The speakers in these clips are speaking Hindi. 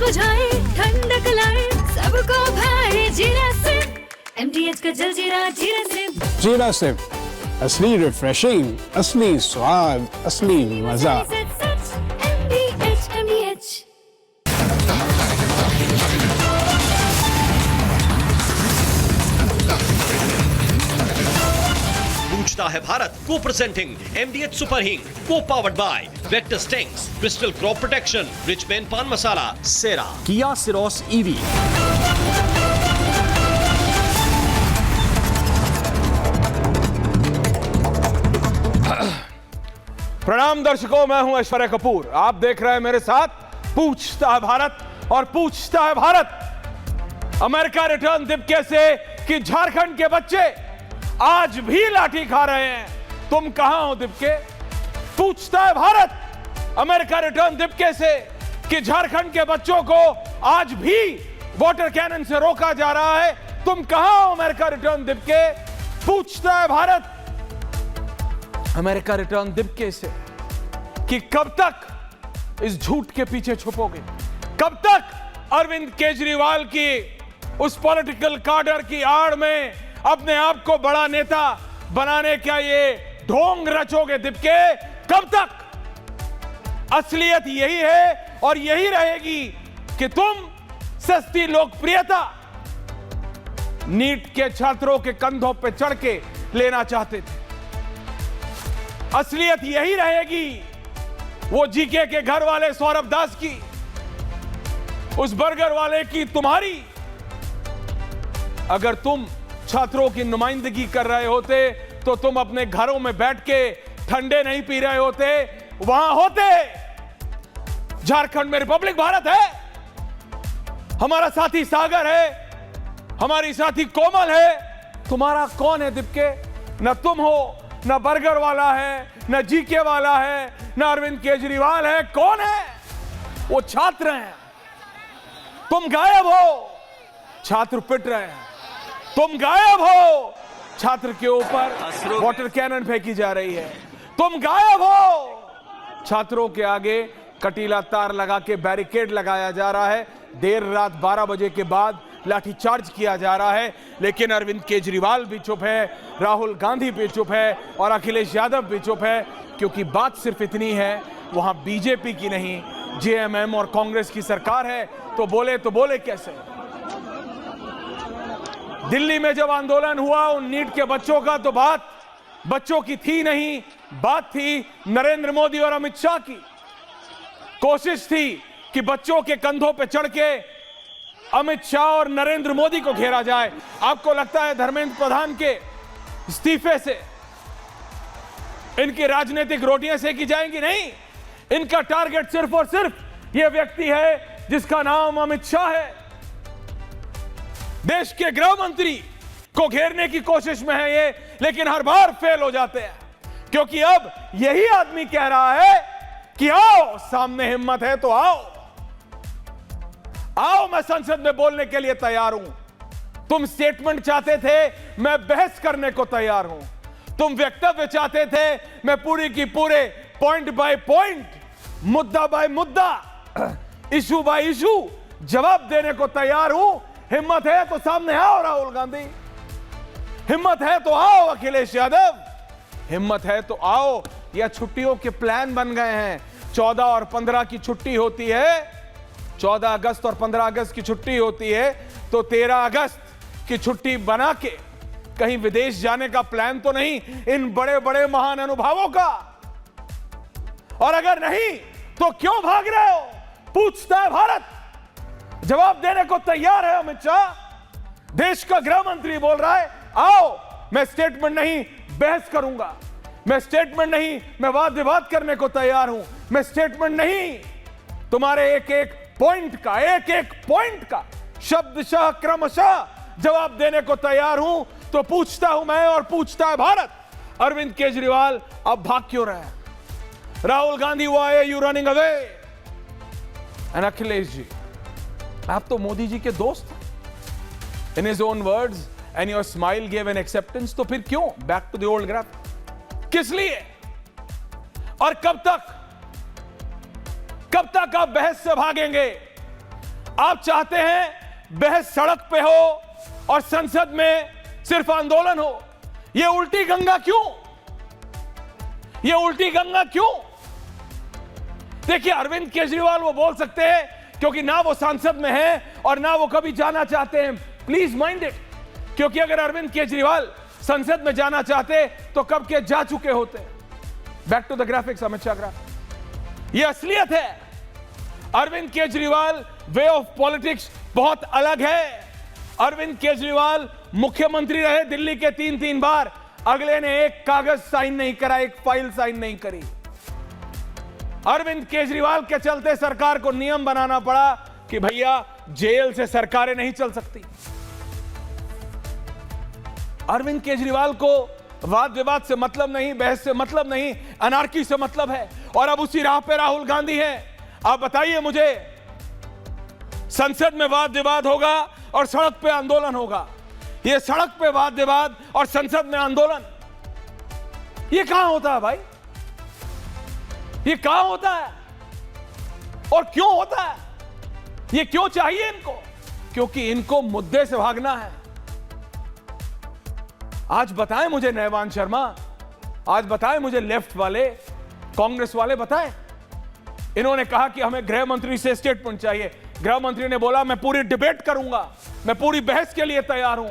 बुझाए, ठंडक लाए, सबको भाए जीरा सिप। MTH का जलजीरा जीरा सिप। जीरा सिप, असली रिफ्रेशिंग, असली स्वाद, असली मजा। MTH। पूछता है भारत को presenting MDH super Hing co powered by vector stings, crystal crop protection, Richman pan masala, सेरा, किया सिरोस EV। प्रणाम दर्शकों, मैं हूं ऐश्वर्या कपूर। आप देख रहे हैं मेरे साथ पूछता है भारत, और पूछता है भारत अमेरिका रिटर्न दिपके से कि झारखंड के बच्चे आज भी लाठी खा रहे हैं, तुम कहां हो दिपके? पूछता है भारत अमेरिका रिटर्न दिपके से कि झारखंड के बच्चों को आज भी वाटर कैनन से रोका जा रहा है, तुम कहां हो अमेरिका रिटर्न दिपके? पूछता है भारत अमेरिका रिटर्न दिपके से कि कब तक इस झूठ के पीछे छुपोगे? कब तक अरविंद केजरीवाल की उस पॉलिटिकल कार्डर की आड़ में अपने आप को बड़ा नेता बनाने का ये ढोंग रचोगे दिपके? कब तक? असलियत यही है और यही रहेगी कि तुम सस्ती लोकप्रियता नीट के छात्रों के कंधों पे चढ़ के लेना चाहते थे। असलियत यही रहेगी वो जीके के घर वाले सौरभ दास की, उस बर्गर वाले की, तुम्हारी। अगर तुम छात्रों की नुमाइंदगी कर रहे होते तो तुम अपने घरों में बैठ के ठंडे नहीं पी रहे होते, वहां होते। झारखंड में रिपब्लिक भारत है, हमारा साथी सागर है, हमारी साथी कोमल है। तुम्हारा कौन है दिपके? न तुम हो, न बर्गर वाला है, न जीके वाला है, न अरविंद केजरीवाल है। कौन है? वो छात्र हैं। तुम गायब हो, छात्र पिट रहे हैं। तुम गायब हो, छात्र के ऊपर वाटर कैनन फेंकी जा रही है। तुम गायब हो, छात्रों के आगे कटीला तार लगा के बैरिकेड लगाया जा रहा है। देर रात 12 बजे के बाद लाठीचार्ज किया जा रहा है, लेकिन अरविंद केजरीवाल भी चुप है, राहुल गांधी भी चुप है और अखिलेश यादव भी चुप है, क्योंकि बात सिर्फ इतनी है, वहां बीजेपी की नहीं JMM और कांग्रेस की सरकार है। तो बोले कैसे? दिल्ली में जब आंदोलन हुआ उन नीट के बच्चों का, तो बात बच्चों की थी नहीं, बात थी नरेंद्र मोदी और अमित शाह की। कोशिश थी कि बच्चों के कंधों पे चढ़ के अमित शाह और नरेंद्र मोदी को घेरा जाए। आपको लगता है धर्मेंद्र प्रधान के इस्तीफे से इनकी राजनीतिक रोटियां सेकी जाएंगी? नहीं, इनका टारगेट सिर्फ और सिर्फ यह व्यक्ति है जिसका नाम अमित शाह है। देश के गृह मंत्री को घेरने की कोशिश में है ये, लेकिन हर बार फेल हो जाते हैं, क्योंकि अब यही आदमी कह रहा है कि आओ, सामने हिम्मत है तो आओ, आओ, मैं संसद में बोलने के लिए तैयार हूं। तुम स्टेटमेंट चाहते थे, मैं बहस करने को तैयार हूं। तुम वक्तव्य चाहते थे, मैं पूरी की पूरे पॉइंट बाय पॉइंट, मुद्दा बाय मुद्दा, इशू बाय इशू जवाब देने को तैयार हूं। हिम्मत है तो सामने आओ राहुल गांधी, हिम्मत है तो आओ अखिलेश यादव, हिम्मत है तो आओ। या छुट्टियों के प्लान बन गए हैं। 14 और 15 की छुट्टी होती है, 14 अगस्त और 15 अगस्त की छुट्टी होती है, तो 13 अगस्त की छुट्टी बना के कहीं विदेश जाने का प्लान तो नहीं इन बड़े बड़े महान अनुभवों का? और अगर नहीं तो क्यों भाग रहे हो? पूछता है भारत। जवाब देने को तैयार है अमित शाह। देश का गृह मंत्री बोल रहा है, आओ, मैं स्टेटमेंट नहीं, बहस करूंगा। मैं स्टेटमेंट नहीं, मैं वाद विवाद करने को तैयार हूं। मैं स्टेटमेंट नहीं, तुम्हारे एक एक पॉइंट का शब्दशः क्रमशः जवाब देने को तैयार हूं। तो पूछता हूं मैं और पूछता है भारत, अरविंद केजरीवाल अब भाग क्यों रहे हैं? Rahul Gandhi, why are you running away? And Akhilesh ji, आप तो मोदी जी के दोस्त हैं, in his own words, and your smile give an acceptance. तो फिर क्यों back to the old graph? किस लिए और कब तक आप बहस से भागेंगे? आप चाहते हैं बहस सड़क पे हो और संसद में सिर्फ आंदोलन हो। ये उल्टी गंगा क्यों? ये उल्टी गंगा क्यों? देखिए, अरविंद केजरीवाल वो बोल सकते हैं क्योंकि ना वो सांसद में है और ना वो कभी जाना चाहते हैं। प्लीज माइंड इट, क्योंकि अगर अरविंद केजरीवाल संसद में जाना चाहते तो कब के जा चुके होते। Back to the graphics, Amit Shah graph. ये असलियत है। Arvind Kejriwal way of politics बहुत अलग है। अरविंद केजरीवाल मुख्यमंत्री रहे दिल्ली के 3 बार, अगले ने एक कागज साइन नहीं करा, एक फाइल साइन नहीं करी। अरविंद केजरीवाल के चलते सरकार को नियम बनाना पड़ा कि भैया जेल से सरकारें नहीं चल सकती। अरविंद केजरीवाल को वाद विवाद से मतलब नहीं, बहस से मतलब नहीं, अनार्की से मतलब है। और अब उसी राह पे राहुल गांधी हैं। आप बताइए मुझे, संसद में वाद विवाद होगा और सड़क पे आंदोलन होगा। ये सड़क पे वाद विवाद और संसद में आंदोलन, ये कहां होता है भाई? ये कहां होता है और क्यों होता है? ये क्यों चाहिए इनको? क्योंकि इनको मुद्दे से भागना है। आज बताएं मुझे नयवान शर्मा, आज बताएं मुझे लेफ्ट वाले, कांग्रेस वाले बताएं। इन्होंने कहा कि हमें गृह मंत्री से स्टेटमेंट चाहिए। गृह मंत्री ने बोला मैं पूरी डिबेट करूंगा, मैं पूरी बहस के लिए तैयार हूं।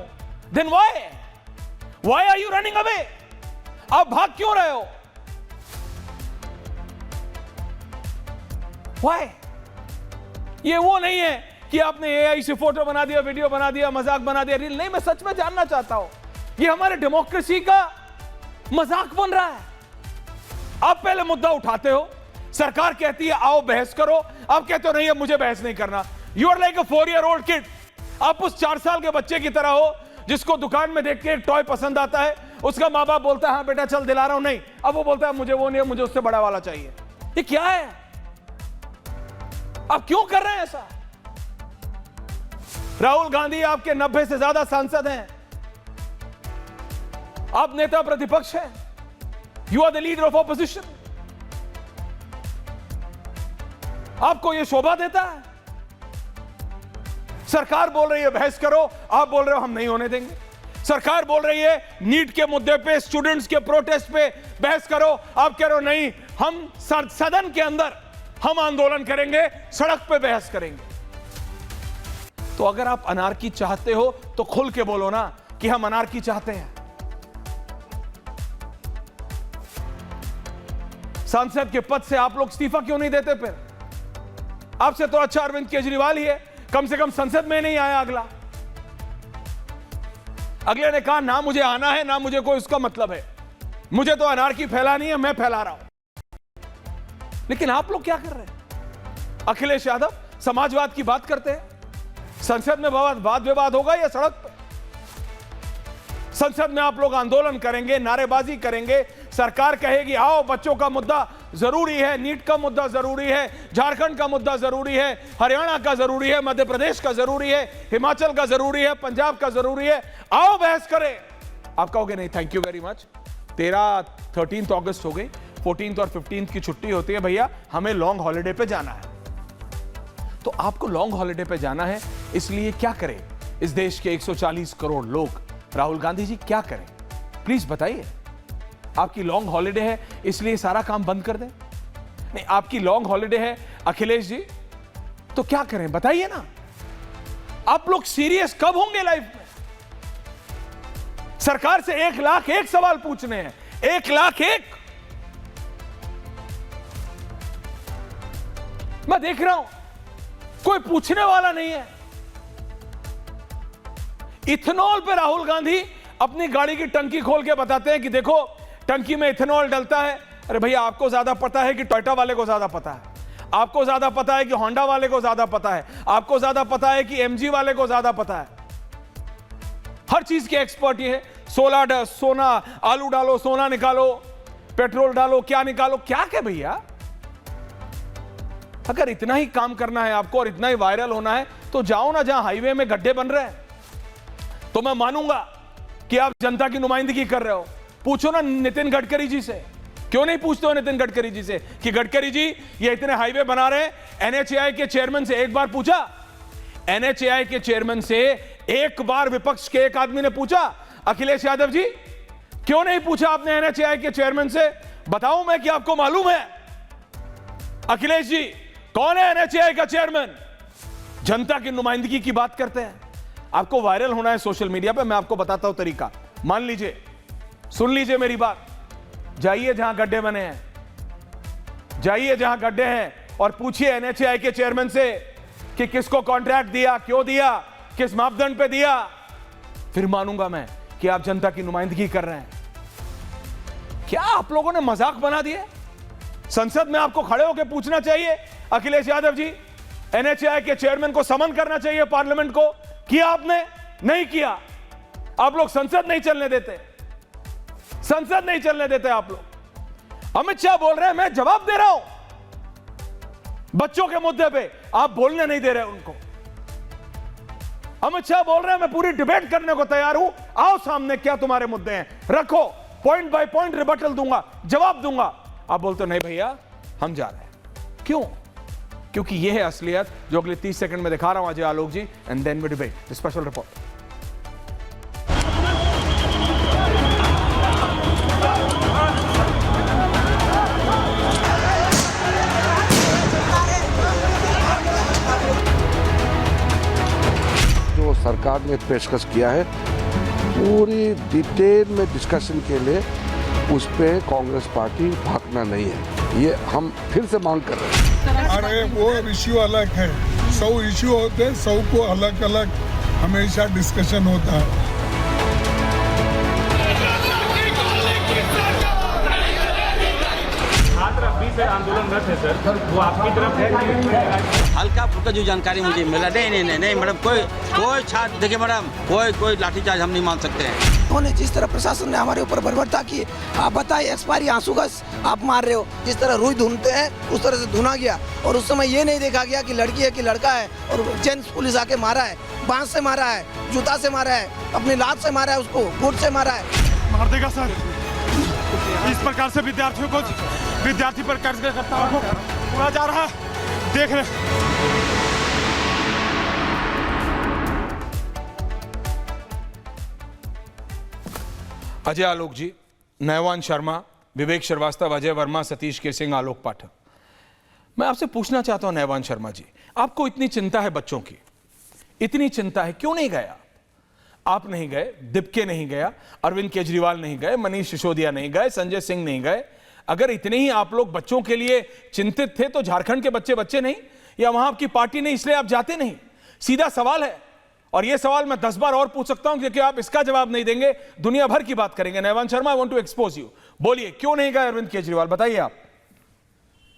Then why are you running away? आप भाग क्यों रहे हो? व्हाई? ये वो नहीं है कि आपने एआई से फोटो बना दिया, वीडियो बना दिया, मजाक बना दिया, रील नहीं। मैं सच में जानना चाहता हूं, ये हमारे डेमोक्रेसी का मजाक बन रहा है। आप पहले मुद्दा उठाते हो, सरकार कहती है आओ बहस करो, आप कहते हो नहीं अब मुझे बहस नहीं करना। You are like a 4-year-old kid. आप उस 4 साल के बच्चे की तरह हो जिसको दुकान में देख के एक टॉय पसंद आता है, उसका माँ बाप बोलता है हाँ बेटा चल दिला रहा हूं, नहीं, अब वो बोलता है मुझे वो नहीं है, मुझे उससे बड़ा वाला चाहिए। ये क्या है? आप क्यों कर रहे हैं ऐसा? राहुल गांधी आपके 90 से ज्यादा सांसद हैं, आप नेता प्रतिपक्ष हैं, you are the leader of opposition. आपको यह शोभा देता है? सरकार बोल रही है बहस करो, आप बोल रहे हो हम नहीं होने देंगे। सरकार बोल रही है नीट के मुद्दे पे, स्टूडेंट्स के प्रोटेस्ट पे बहस करो, आप कह रहे हो नहीं, हम सदन के अंदर हम आंदोलन करेंगे, सड़क पे बहस करेंगे। तो अगर आप अनार्की चाहते हो तो खुल के बोलो ना कि हम अनार्की चाहते हैं। सांसद के पद से आप लोग इस्तीफा क्यों नहीं देते? फिर आपसे तो अच्छा अरविंद केजरीवाल ही है, कम से कम संसद में नहीं आया अगला। अगले ने कहा ना मुझे आना है ना मुझे कोई उसका मतलब है, मुझे तो अनार्की फैलानी है, मैं फैला रहा हूं। लेकिन आप लोग क्या कर रहे हैं? अखिलेश यादव समाजवाद की बात करते हैं, संसद में वाद विवाद होगा या सड़क पर? संसद में आप लोग आंदोलन करेंगे, नारेबाजी करेंगे, सरकार कहेगी आओ बच्चों का मुद्दा जरूरी है, नीट का मुद्दा जरूरी है, झारखंड का मुद्दा जरूरी है, हरियाणा का जरूरी है, मध्य प्रदेश का जरूरी है, हिमाचल का जरूरी है, पंजाब का जरूरी है, आओ बहस करें। आप कहोगे नहीं थैंक यू वेरी मच, 13 अगस्त हो गई, 14 और 15 की छुट्टी होती है भैया, हमें लॉन्ग हॉलिडे पे जाना है। तो आपको लॉन्ग हॉलिडे पे जाना है, इसलिए क्या करें इस देश के 140 करोड़ लोग? राहुल गांधी जी क्या करें प्लीज बताइए। आपकी लॉन्ग हॉलिडे है इसलिए सारा काम बंद कर दें? नहीं, आपकी लॉन्ग हॉलिडे है अखिलेश जी, तो क्या करें बताइए ना। आप लोग सीरियस कब होंगे लाइफ में? सरकार से 1,00,001 सवाल पूछने हैं, 1,00,001। मैं देख रहा हूं कोई पूछने वाला नहीं है। इथेनॉल पे राहुल गांधी अपनी गाड़ी की टंकी खोल के बताते हैं कि देखो टंकी में इथेनॉल डलता है। अरे भैया आपको ज्यादा पता है कि टोयोटा वाले को ज्यादा पता है, आपको ज्यादा पता है कि होंडा वाले को ज्यादा पता है, आपको ज्यादा पता है कि एमजी वाले को ज्यादा पता है। हर चीज के एक्सपर्ट ये है। सोना आलू डालो, सोना निकालो, पेट्रोल डालो, क्या निकालो, क्या क्या भैया। अगर इतना ही काम करना है आपको और इतना ही वायरल होना है तो जाओ ना जहां हाईवे में गड्ढे बन रहे हैं, तो मैं मानूंगा कि आप जनता की नुमाइंदगी कर रहे हो। पूछो ना नितिन गडकरी जी से, क्यों नहीं पूछते हो नितिन गडकरी जी से कि गडकरी जी ये इतने हाईवे बना रहे हैं, एनएचएआई के चेयरमैन से एक बार पूछा एनएचएआई के चेयरमैन से एक बार विपक्ष के एक आदमी ने पूछा, अखिलेश यादव जी क्यों नहीं पूछा आपने एनएचएआई के चेयरमैन से? बताऊं मैं कि आपको मालूम है? अखिलेश जी, कौन है एनएचएआई का चेयरमैन? जनता की नुमाइंदगी की बात करते हैं। आपको वायरल होना है सोशल मीडिया पे, मैं आपको बताता हूं तरीका। मान लीजिए, सुन लीजिए मेरी बात, जाइए जहां गड्ढे बने हैं, जाइए जहां गड्ढे हैं और पूछिए एनएचएआई के चेयरमैन से कि किसको कॉन्ट्रैक्ट दिया, क्यों दिया, किस मापदंड पे दिया। फिर मानूंगा मैं कि आप जनता की नुमाइंदगी कर रहे हैं। क्या आप लोगों ने मजाक बना दिए? संसद में आपको खड़े होकर पूछना चाहिए, अखिलेश यादव जी, एनएचएआई के चेयरमैन को समन करना चाहिए पार्लियामेंट को। किया आपने? नहीं किया। आप लोग संसद नहीं चलने देते, संसद नहीं चलने देते आप लोग। अमित शाह बोल रहे हैं, मैं जवाब दे रहा हूं बच्चों के मुद्दे पे, आप बोलने नहीं दे रहे उनको। अमित शाह बोल रहे हैं, मैं पूरी डिबेट करने को तैयार हूं, आओ सामने, क्या तुम्हारे मुद्दे हैं, रखो, पॉइंट बाय पॉइंट रिबटल दूंगा, जवाब दूंगा। आप बोलते नहीं भैया हम जा रहे हैं। क्यों? क्योंकि यह है असलियत जो अगले 30 सेकंड में दिखा रहा हूं Ajay Alok ji, and then we debate. Special report. जो सरकार ने पेशकश किया है पूरी डिटेल में डिस्कशन के लिए, उस पे कांग्रेस पार्टी भागना नहीं है, ये हम फिर से मांग कर रहे हैं। अरे वो इश्यू अलग है, 100 इश्यू होते हैं, 100 को अलग अलग हमेशा डिस्कशन होता है। आंदोलनरत है सर, वो आपकी तरफ है? हल्का फुल्का जो जानकारी मुझे मिला, नहीं मैडम, कोई छात्र, देखिए मैडम, कोई लाठीचार्ज हम नहीं मान सकते हैं। उन्होंने जिस तरह प्रशासन ने हमारे ऊपर बर्बरता की, आप बताइए, एक्सपायरी आंसू गैस आप मार रहे हो, जिस तरह रुई धुनते हैं उस तरह से धुना गया। और उस समय ये नहीं देखा गया कि लड़की है कि लड़का है, और जेंट्स पुलिस आके मारा है, बांस से मारा है, जूता से मारा है, अपनी लात से मारा है, उसको गुट से मारा है। मार देगा सर। इस प्रकार से विद्यार्थी पर कर्ज करता हुआ जा रहा है, देख रहे। अजय आलोक जी, नयवान शर्मा, विवेक श्रीवास्तव, अजय वर्मा, सतीश के सिंह, आलोक पाठक, मैं आपसे पूछना चाहता हूं नयवान शर्मा जी, आपको इतनी चिंता है बच्चों की, इतनी चिंता है, क्यों नहीं गए आप? नहीं गए, दिपके नहीं गया, अरविंद केजरीवाल नहीं गए, मनीष सिसोदिया नहीं गए, संजय सिंह नहीं गए। अगर इतने ही आप लोग बच्चों के लिए चिंतित थे तो झारखंड के बच्चे नहीं, या वहां आपकी पार्टी नहीं, इसलिए आप जाते नहीं? सीधा सवाल है, और यह सवाल मैं 10 बार और पूछ सकता हूं, क्योंकि आप इसका जवाब नहीं देंगे, दुनिया भर की बात करेंगे। Naivan Sharma, I want to expose you, बोलिए क्यों नहीं गए अरविंद केजरीवाल, बताइए आप।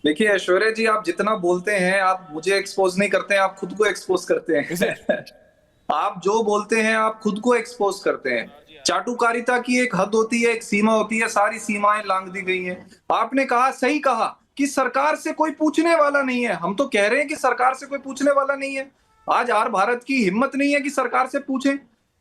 देखिए ऐश्वर्या जी, आप जितना बोलते हैं, आप मुझे एक्सपोज नहीं करते हैं, आप खुद को एक्सपोज करते हैं। आप जो बोलते हैं आप खुद को एक्सपोज करते हैं। चाटुकारिता की एक हद होती है, एक सीमा होती है, सारी सीमाएं लांघ दी गई हैं। आपने कहा, सही कहा, कि सरकार से कोई पूछने वाला नहीं है। हम तो कह रहे हैं कि सरकार से कोई पूछने वाला नहीं है। आज आर भारत की हिम्मत नहीं है कि सरकार से पूछें।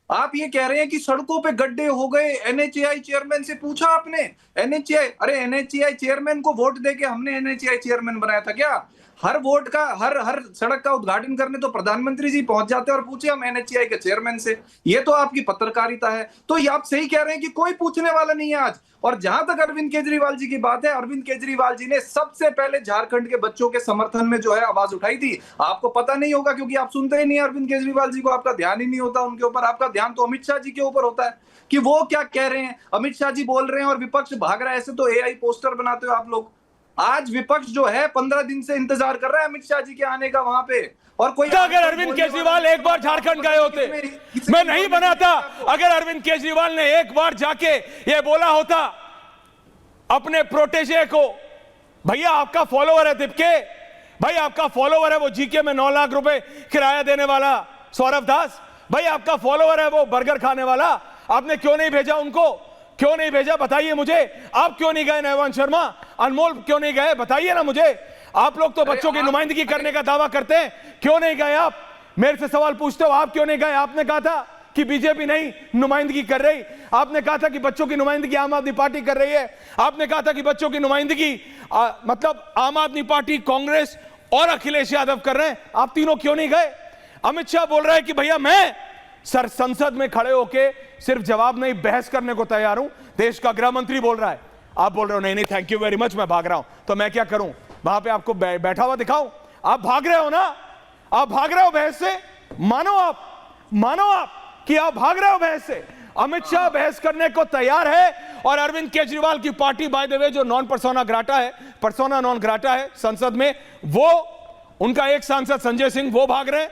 आप ये कह रहे हैं कि सड़कों पे गड्ढे हो गए, एनएचएआई चेयरमैन से पूछा आपने? एनएचएआई, अरे एनएचएआई चेयरमैन को वोट देके हमने एनएचएआई चेयरमैन बनाया था क्या? हर वोट का, हर सड़क का उद्घाटन करने तो प्रधानमंत्री जी पहुंच जाते और पूछे हम एनएचएआई के चेयरमैन से। ये तो आपकी पत्रकारिता है। तो ये आप सही कह रहे हैं कि कोई पूछने वाला नहीं है आज। और जहां तक अरविंद केजरीवाल जी की बात है, अरविंद केजरीवाल जी ने सबसे पहले झारखंड के बच्चों के समर्थन में जो है आवाज उठाई थी। आपको पता नहीं होगा क्योंकि आप सुनते ही नहीं अरविंद केजरीवाल जी को, आपका ध्यान ही नहीं होता उनके ऊपर। आपका ध्यान तो अमित शाह जी के ऊपर होता है कि वो क्या कह रहे हैं। अमित शाह जी बोल रहे हैं और विपक्ष भाग रहा है। ऐसे तो एआई पोस्टर बनाते हो आप लोग। आज विपक्ष जो है 15 दिन से इंतजार कर रहा है अमित शाह जी के आने का वहां पे। और कोई अगर अरविंद केजरीवाल एक बार झारखंड गए होते, मैं नहीं बनाता। अगर अरविंद केजरीवाल ने एक बार जाके ये बोला होता अपने प्रोटेजे को, भैया आपका फॉलोवर है दिपके, भाई आपका फॉलोवर है वो जीके में 9 लाख रुपए किराया देने वाला सौरभ दास, भाई आपका फॉलोवर है वो बर्गर खाने वाला, आपने क्यों नहीं भेजा उनको? क्यों नहीं भेजा बताइए मुझे। आप क्यों नहीं गए नयवान शर्मा, अनमोल क्यों नहीं गए बताइए ना मुझे। आप लोग तो बच्चों की नुमाइंदगी करने का दावा करते हैं, क्यों नहीं गए आप? मेरे से सवाल पूछते हो, आप क्यों नहीं गए? आपने कहा था कि बीजेपी नहीं नुमाइंदगी कर रही, आपने कहा था कि बच्चों की नुमाइंदगी आम आदमी पार्टी कर रही है, आपने कहा था कि बच्चों की नुमाइंदगी मतलब आम आदमी पार्टी, कांग्रेस और अखिलेश यादव कर रहे हैं। आप तीनों क्यों नहीं गए? अमित शाह बोल रहा है कि भैया मैं सर संसद में खड़े होके सिर्फ जवाब नहीं बहस करने को तैयार हूं। देश का गृह मंत्री बोल रहा है, आप बोल रहे हो नहीं नहीं थैंक यू वेरी मच, मैं भाग रहा हूं। तो मैं क्या करूं, वहां पे आपको बैठा हुआ दिखाऊं? आप भाग रहे हो ना, आप भाग रहे हो बहस से। मानो आप कि आप भाग रहे हो बहस से। अमित शाह बहस करने को तैयार है और अरविंद केजरीवाल की पार्टी बाय द वे जो पर्सोना नॉन ग्राटा है संसद में, वो उनका एक सांसद संजय सिंह वो भाग रहे हैं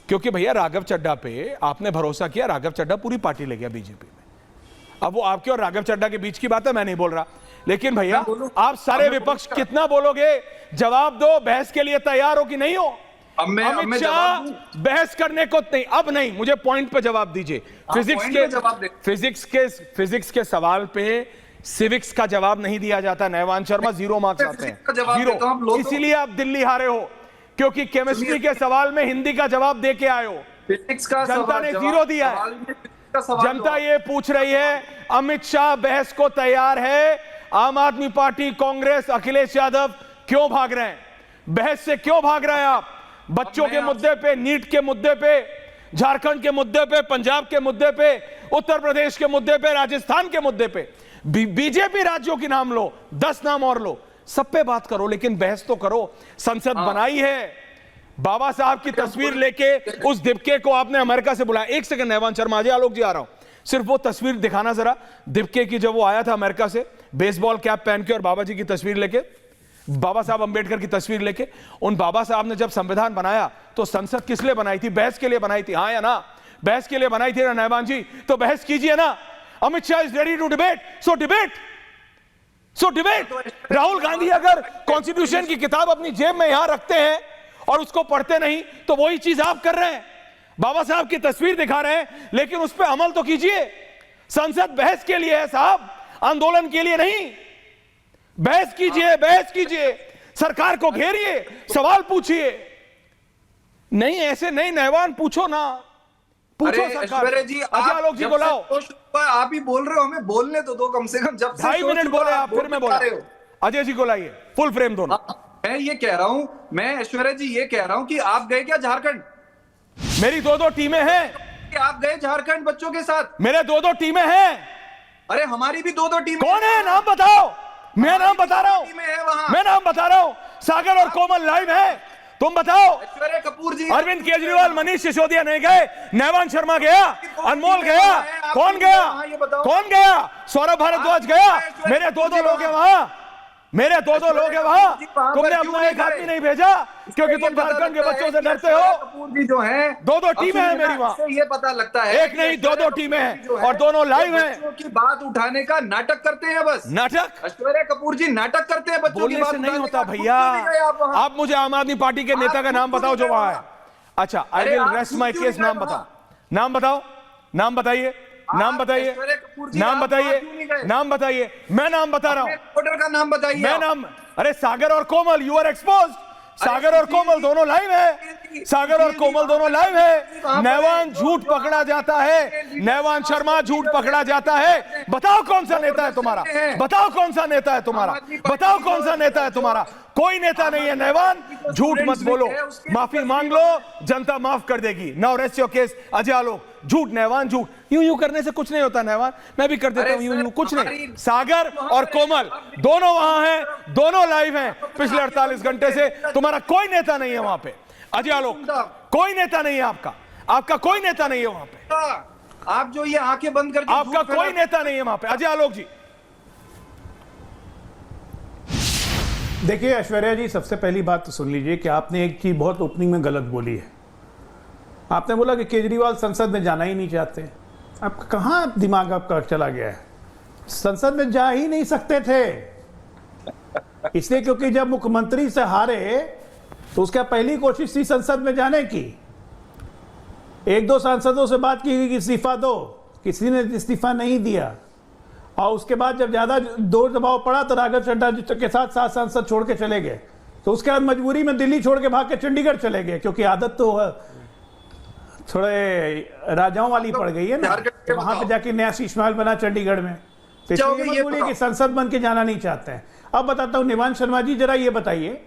क्योंकि भैया राघव चड्ढा पे आपने भरोसा किया, राघव चड्ढा पूरी पार्टी ले गया बीजेपी में। अब वो आपके और राघव चड्ढा के बीच की बात है, मैं नहीं बोल रहा, लेकिन भैया आप सारे विपक्ष कितना बोलोगे? जवाब दो, बहस के लिए तैयार हो कि नहीं हो? अमित शाह बहस करने को नहीं, अब नहीं, मुझे पॉइंट पे जवाब दीजिए। फिजिक्स के सवाल पे सिविक्स का जवाब नहीं दिया जाता। नैवान शर्मा 0 मार्क्स आते हैं, 0। इसीलिए आप दिल्ली हारे हो क्योंकि केमिस्ट्री के सवाल में हिंदी का जवाब दे के आए हो। जनता ने 0 दिया है। जनता ये पूछ रही है अमित शाह बहस को तैयार है, आम आदमी पार्टी, कांग्रेस, अखिलेश यादव क्यों भाग रहे हैं? बहस से क्यों भाग रहे हैं आप? बच्चों के मुद्दे पे, नीट के मुद्दे पे, झारखंड के मुद्दे पे, पंजाब के मुद्दे पे, उत्तर प्रदेश के मुद्दे पे, राजस्थान के मुद्दे पे, बीजेपी राज्यों के नाम लो, 10 नाम और लो, सब पे बात करो, लेकिन बहस तो करो। संसद बनाई है, बाबा साहब की तस्वीर लेके उस दिपके को आपने अमेरिका से बुलाया। एक सेकंड नैवान शर्मा, अजय आलोक जी आ रहा हूं, सिर्फ वो तस्वीर दिखाना जरा दिपके की, जब वो आया था अमेरिका से बेसबॉल कैप पहन के और बाबा जी की तस्वीर लेके, बाबा साहब अंबेडकर की तस्वीर लेके। उन बाबा साहब ने जब संविधान बनाया तो संसद किस लिए बनाई थी? बहस के लिए बनाई थी, हाँ या ना? बहस के लिए बनाई थी ना नैवान जी? तो बहस कीजिए ना। Amit Shah is ready to debate, so debate. Rahul Gandhi अगर कॉन्स्टिट्यूशन की किताब अपनी जेब में यहां रखते हैं और उसको पढ़ते नहीं तो वही चीज आप कर रहे हैं। बाबा साहब की तस्वीर दिखा रहे हैं लेकिन उस पर अमल तो कीजिए। संसद बहस के लिए है साहब, आंदोलन के लिए नहीं। बहस कीजिए, सरकार को घेरिए, सवाल पूछिए। नहीं ऐसे नहीं, नैवान पूछो ना, पूछो सरकार जी। अजय आलोक जी बुलाओ। आप ही बोल रहे हो, हमें बोलने तो दो कम से कम। जब 2.5 मिनट बोले आप, फिर मैं बोला। अजय जी को लाइए, फुल फ्रेम दोनों। मैं ये कह रहा हूं, मैं ऐश्वर्या जी ये कह रहा हूं कि आप गए क्या झारखंड? मेरी 2 टीमें हैं। कि आप गए झारखंड बच्चों के साथ? मेरे 2 टीमें हैं। अरे हमारी भी 2 टीमें। कौन है? नाम बताओ। मैं नाम बता रहा हूं, मैं नाम बता रहा हूं। सागर और कोमल लाइव है, तुम बताओ। ऐश्वर्या कपूर जी, अरविंद केजरीवाल, मनीष सिसोदिया नहीं गए, नैवान शर्मा गया, अनमोल गया, कौन गया? सौरभ भारद्वाज गया। मेरे 2 लोग हैं वहां, लोग हैं वहां। तुमने अपना एक आदमी नहीं भेजा क्योंकि तुम झारखंड के बच्चों से डरते हो। कपूर जी जो हैं, 2 टीमें हैं मेरी वहां, ये पता लगता है। एक नहीं 2 टीमें हैं और दोनों लाइव हैं। बच्चों की बात उठाने का नाटक करते हैं, बस नाटक। ऐश्वर्या कपूर जी नाटक करते हैं, बच्चों की बात नहीं होता भैया। आप मुझे आम आदमी पार्टी के नेता का नाम बताओ जो वहां है। अच्छा, I will rest my case. नाम बताओ, नाम बताइए, नाम बताइए। मैं नाम बता रहा हूं, वोटर का नाम बताइए। मैं नाम, अरे सागर और कोमल, यू आर एक्सपोज्ड। सागर और कोमल दोनों लाइव है, सागर और कोमल दोनों लाइव है। नैवान झूठ पकड़ा जाता है, नैवान शर्मा झूठ पकड़ा जाता है। बताओ कौन सा नेता है तुम्हारा? बताओ कौन सा नेता है तुम्हारा? कोई नेता नहीं है नैवान। झूठ मत बोलो, माफी मांग लो, जनता माफ कर देगी। Now rest your case. Ajay Alok, झूठ नैवान, झूठ। यूं करने से कुछ नहीं होता नैवान, मैं भी कर देता हूं यूं, कुछ नहीं। सागर और कोमल दोनों वहां हैं, दोनों लाइव हैं पिछले 48 घंटे से। तुम्हारा कोई नेता नहीं है वहां पे। अजय आलोक, कोई नेता नहीं है आपका कोई नेता नहीं है वहां पे। आप जो ये आंखें बंद करके, आपका कोई नेता नहीं है वहां पे। अजय आलोक जी, देखिए ऐश्वर्या जी, सबसे पहली बात तो सुन लीजिए कि आपने एक चीज बहुत ओपनिंग में गलत बोली है। आपने बोला कि केजरीवाल संसद में जाना ही नहीं चाहते। आपका कहाँ दिमाग आपका चला गया है? संसद में जा ही नहीं सकते थे, इसलिए क्योंकि जब मुख्यमंत्री से हारे तो उसका पहली कोशिश थी संसद में जाने की। 1-2 सांसदों से बात की कि इस्तीफा दो, किसी ने इस्तीफा नहीं दिया। और उसके बाद जब ज्यादा जोर दबाव पड़ा तो राघव चड्ढा के साथ 7 सांसद छोड़ के चले गए। तो उसके बाद मजबूरी में दिल्ली छोड़ के भाग के चंडीगढ़ चले गए, क्योंकि आदत तो थोड़े राजाओं वाली पड़ गई है ना, वहां पे जाके नया शीश महल बना चंडीगढ़ में। तो इसलिए मजबूरी कि संसद बन के जाना नहीं चाहते हैं। अब बताता हूं, निवान शर्मा जी जरा ये बताइए,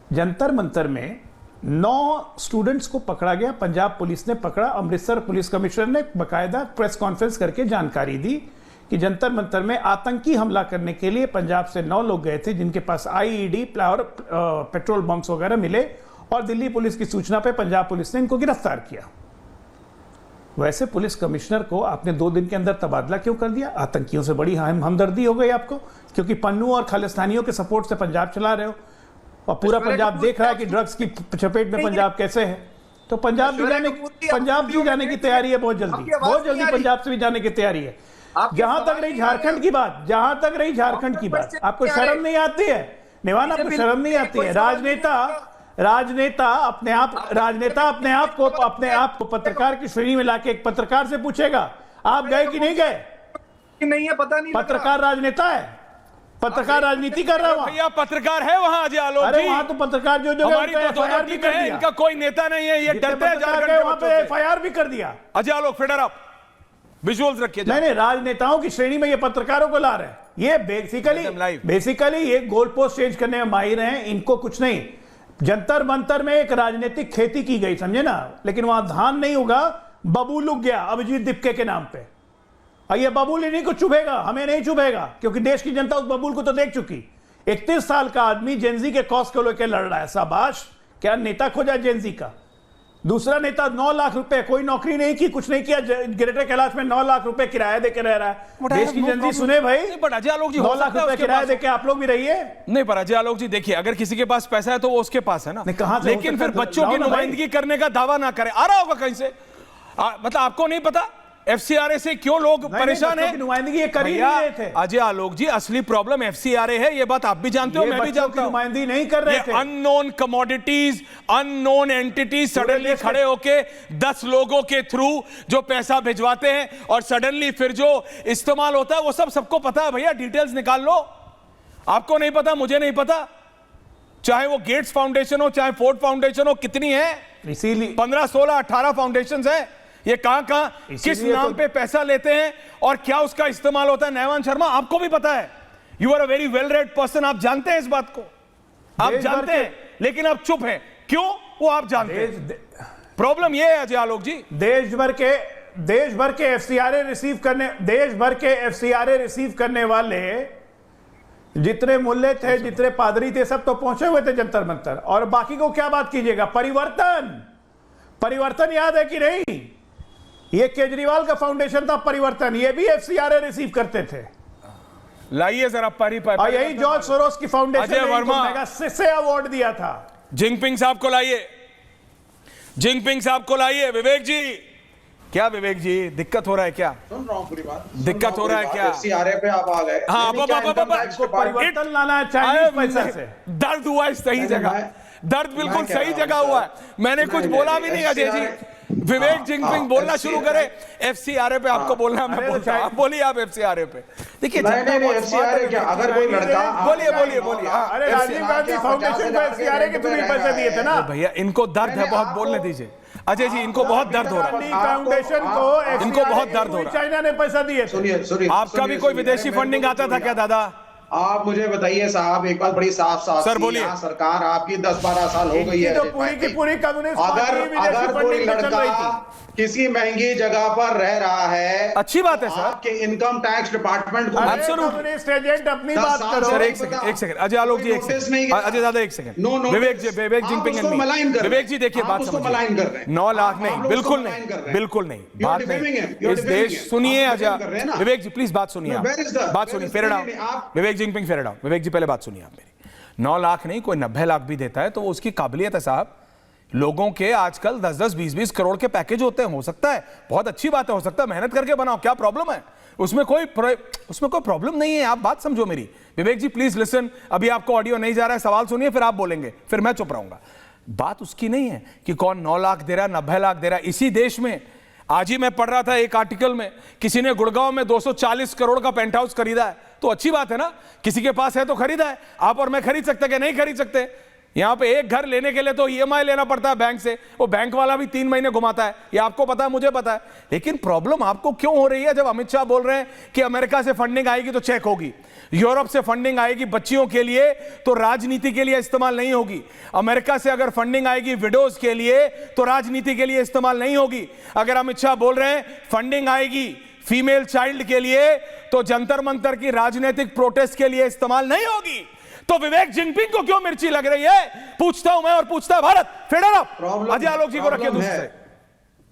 जंतर मंतर में 9 स्टूडेंट्स को पकड़ा गया, पंजाब पुलिस ने पकड़ा। अमृतसर पुलिस कमिश्नर ने बाकायदा प्रेस कॉन्फ्रेंस करके जानकारी दी कि जंतर मंतर में आतंकी हमला करने के लिए पंजाब से 9 लोग गए थे, जिनके पास आईईडी और पेट्रोल बम्स वगैरह मिले, और दिल्ली पुलिस की सूचना पे पंजाब पुलिस ने इनको गिरफ्तार किया। वैसे पुलिस कमिश्नर को आपने 2 दिन के अंदर तबादला क्यों कर दिया? आतंकियों से बड़ी हमदर्दी हो गई आपको, क्योंकि पन्नू और खालिस्तानियों के सपोर्ट से पंजाब चला रहे हो, और पूरा पंजाब देख रहा है कि ड्रग्स की चपेट में पंजाब कैसे है। तो पंजाब भी जाने की तैयारी है, बहुत जल्दी पंजाब से भी जाने की तैयारी है। जहां तक रही झारखंड की बात, आपको शर्म नहीं आती है? निवान, आपको शर्म नहीं आती है? राजनेता अपने आप को पत्रकार की श्रेणी में लाके एक पत्रकार से पूछेगा आप गए कि नहीं गए? नहीं है, पता नहीं। पत्रकार राजनेता है, पत्रकार राजनीति कर रहा है भैया, पत्रकार है वहां अजय आलोक जी। अरे वहां तो पत्रकार जो हमारी एफआईआर भी कर दिया, इनका कोई नेता नहीं है, ये डरते हैं झारखंड, वहां पे एफआईआर भी कर दिया। अजय आलोक फेडर आप विजुअल्स रखिए। नहीं, राजनेताओं की श्रेणी में ये पत्रकारों को ला रहे हैं। ये बेसिकली ये गोल पोस्ट चेंज करने में माहिर हैं, इनको कुछ नहीं। जंतर मंतर में एक राजनीतिक खेती की गई, समझे ना, लेकिन वहां धान नहीं होगा, बबूल उग गया अभिजीत दिपके के नाम पे। और ये बबूल इन्हीं को चुभेगा, हमें नहीं चुभेगा, क्योंकि देश की जनता उस बबूल को तो देख चुकी। 31 साल का आदमी जेनजी के कॉज को लेकर लड़ रहा है, शाबाश, क्या नेता खोजा जेनजी का। दूसरा नेता 9 लाख रुपए, कोई नौकरी नहीं की, कुछ नहीं किया, ग्रेटर कैलाश में 9 लाख रुपए किराया देके रह रहा है। देश की जनता सुने भाई, अजय आलोक जी 9 लाख रुपए किराया देके आप लोग भी रहिए। नहीं, पर अजय आलोक जी देखिए, अगर किसी के पास पैसा है तो वो उसके पास है ना, लेकिन फिर बच्चों की नुमाइंदगी करने का दावा ना करे। आ रहा होगा कहीं से, मतलब आपको नहीं पता एफसीआरए से क्यों लोग परेशान हैं? नुमाइंदगी ये कर ही नहीं रहे थे। अजय आलोक जी, असली प्रॉब्लम एफसीआरए है, ये बात आप भी जानते हो, मैं भी जानता हूं। नुमाइंदगी नहीं कर रहे थे। Unknown commodities, unknown entities suddenly खड़े होके 10 लोगों के थ्रू जो पैसा भिजवाते हैं, और सडनली फिर जो इस्तेमाल होता है वो सबको पता है भैया। डिटेल्स निकाल लो। आपको नहीं पता, मुझे नहीं पता, चाहे वो गेट्स फाउंडेशन हो, चाहे फोर्ड फाउंडेशन हो, कितनी है, इसीलिए 15, 16, 18 फाउंडेशन है। ये कहां किस नाम पे पैसा लेते हैं और क्या उसका इस्तेमाल होता है? नैवान शर्मा, आपको भी पता है, you are a very well read person, आप जानते हैं इस बात को, आप जानते हैं, लेकिन आप चुप हैं। क्यों? वो आप जानते हैं। प्रॉब्लम ये है अजय आलोक जी, देश भर के एफसीआरए रिसीव करने वाले जितने मुल्ले थे, जितने पादरी थे, सब तो पहुंचे हुए थे जंतर मंतर। और बाकी को क्या बात कीजिएगा? परिवर्तन याद है कि नहीं? ये केजरीवाल का फाउंडेशन था परिवर्तन, ये भी एफसीआरए रिसीव करते थे। लाइए जरा और यही जॉर्ज सोरोस की फाउंडेशन अजय वर्मा मेगा से अवार्ड दिया था। जिनपिंग साहब को लाइए। विवेक जी, क्या विवेक जी दिक्कत हो रहा है क्या? सुन रहा हूं पूरी बात, दिक्कत हो रहा है क्या? एफसीआरए पे आप आ गए। हाँ, परिवर्तन लाना है चाइनीज पैसा से। दर्द हुआ है सही जगह, दर्द बिल्कुल सही जगह हुआ है। मैंने कुछ बोला भी नहीं अजय जी। विवेक जिनपिंग बोलना शुरू करे एफसीआरए पे, आपको बोलना, मैं बोलता हूं, बोलिए आप एफसीआरए पे। देखिए नहीं, एफसीआरए क्या, अगर कोई लड़का, बोलिए। अरे राजीव गांधी फाउंडेशन को एफसीआरए के थ्रू पैसे दिए थे ना भैया। इनको दर्द है बहुत, बोलने दीजिए अजय जी, इनको बहुत दर्द हो रहा है। फाउंडेशन को इनको बहुत दर्द हो रहा है। चाइना ने पैसा दिए। सुनिए, आपका भी कोई विदेशी फंडिंग आता था क्या दादा? आप मुझे बताइए साहब, एक बात बड़ी साफ सर बोलिए। सरकार आपकी 10-12 साल हो गई है, तो पूरी की पूरी कम्युनिस्ट अगर कोई लड़का किसी महंगी जगह पर रह रहा है, अच्छी बात है सर, आपके इनकम टैक्स डिपार्टमेंट को एजेंट अपनी बात करो। सर एक सेकंड अजय आलोक जी, अजय दादा एक सेकंड। विवेक जिनपिंग, विवेक जी देखिए बात समझिए। 9 लाख नहीं, बिल्कुल नहीं, बात नहीं। इस देश, सुनिए अजय, विवेक जी प्लीज बात सुनिए, बात सुनिए, फेयर डाउन। विवेक जिनपिंग फेयर डाउन। विवेक जी पहले बात सुनिए आप मेरी। 9 लाख नहीं, कोई 90 लाख भी देता है तो वो उसकी काबिलियत है साहब। लोगों के आजकल 10-10, 20-20 करोड़ के पैकेज होते हैं, हो सकता है, बहुत अच्छी बात है, हो सकता है मेहनत करके बनाओ, क्या प्रॉब्लम है? उसमें कोई प्रॉब्लम नहीं है। आप बात समझो मेरी। विवेक जी प्लीज लिसन, अभी आपको ऑडियो नहीं जा रहा है, सवाल सुनिए फिर आप बोलेंगे, फिर मैं चुप रहूंगा। बात उसकी नहीं है कि कौन 9 लाख दे रहा है, 90 लाख दे रहा है। इसी देश में आज ही मैं पढ़ रहा था एक आर्टिकल में, किसी ने गुड़गांव में 240 करोड़ का पेंट हाउस खरीदा है, तो अच्छी बात है ना, किसी के पास है तो खरीदा है। आप और मैं खरीद सकते कि नहीं खरीद सकते? यहां पे एक घर लेने के लिए तो ईएमआई लेना पड़ता है बैंक से, वो बैंक वाला भी 3 महीने घुमाता है, ये आपको पता है, मुझे पता है। लेकिन प्रॉब्लम आपको क्यों हो रही है जब अमित शाह बोल रहे हैं कि अमेरिका से फंडिंग आएगी तो चेक होगी, यूरोप से फंडिंग आएगी बच्चियों के लिए तो राजनीति के लिए इस्तेमाल नहीं होगी, अमेरिका से अगर फंडिंग आएगी विडोज के लिए तो राजनीति के लिए इस्तेमाल नहीं होगी। अगर अमित शाह बोल रहे हैं फंडिंग आएगी फीमेल चाइल्ड के लिए तो जंतर मंतर की राजनीतिक प्रोटेस्ट के लिए इस्तेमाल नहीं होगी, तो विवेक जिनपिंग को क्यों मिर्ची लग रही है, पूछता हूं मैं और पूछता है भारत। फेडर अजय आलोक जी को रखिए दूसरे।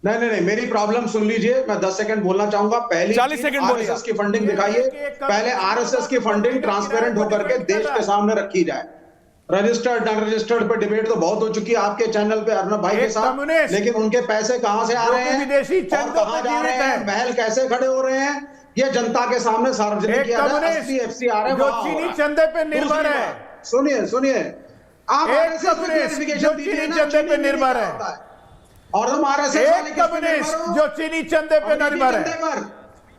नहीं, मेरी प्रॉब्लम सुन लीजिए, मैं 10 सेकंड बोलना चाहूंगा। पहले 40 सेकंड आरएसएस की फंडिंग दिखाइए, पहले आरएसएस की फंडिंग ट्रांसपेरेंट होकर के देश के सामने रखी जाए। रजिस्टर्ड अनरजिस्टर्ड पे डिबेट तो बहुत हो चुकी है आपके चैनल पे अर्नब भाई के साथ, लेकिन उनके पैसे कहां से आ रहे हैं, कहां जा रहे हैं, महल कैसे खड़े हो रहे हैं, ये जनता के सामने सार्वजनिक किया जाए। असली एफसीआर है, जो चीनी चंदे पे निर्भर है। सुनिए आप चंदे पे निर्भर है और हम आरएसएस जो चीनी चंदे पे निर्भर है,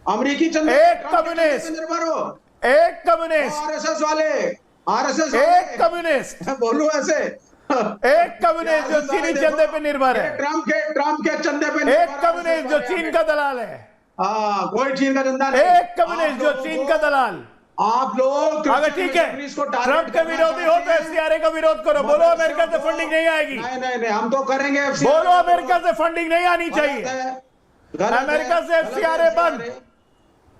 अमेरिकी चंदे, एक कम्युनिस्ट निर्भर हो, एक कम्युनिस्ट, आरएसएस एक कम्युनिस्ट बोलूं ऐसे, एक कम्युनिस्ट जो चीनी चंदे पे निर्भर है, ट्रम्प के चंदे पे, एक कम्युनिस्ट जो चीन का दलाल है, कोई चीन का चंदा नहीं, एक कम्युनिस्ट जो चीन का दलाल। आप लोग अगर ठीक है ट्रम्प के विरोधी हो तो एफसीआरए का विरोध करो, बोलो अमेरिका से फंडिंग नहीं आएगी। नहीं, हम तो करेंगे। बोलो अमेरिका से फंडिंग नहीं आनी चाहिए, अमेरिका से एफसीआरए बंद,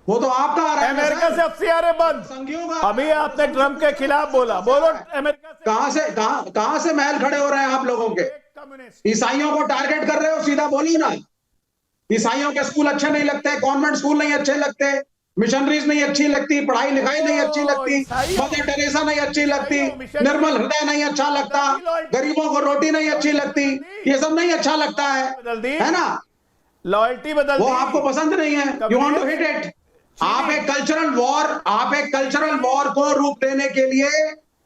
वो तो आपका आ रहा है, अमेरिका से एफसीआरए बंद। अभी आपने ट्रम्प के खिलाफ बोला, बोलो अमेरिका से कहां से महल खड़े हो रहे हैं आप लोगों के, ईसाइयों को टारगेट कर रहे हो, सीधा बोलिए ना। ईसाइयों के स्कूल अच्छे नहीं लगते, कॉन्वेंट स्कूल नहीं अच्छे लगते, मिशनरीज नहीं अच्छी लगती, पढ़ाई लिखाई नहीं अच्छी लगती, मदर टेरेसा नहीं अच्छी लगती, निर्मल हृदय नहीं अच्छा लगता, गरीबों को रोटी नहीं अच्छी लगती, ये सब नहीं अच्छा लगता है ना, लॉयल्टी बदल, वो आपको पसंद नहीं है, you want to hit it. आप एक कल्चरल वॉर को रूप देने के लिए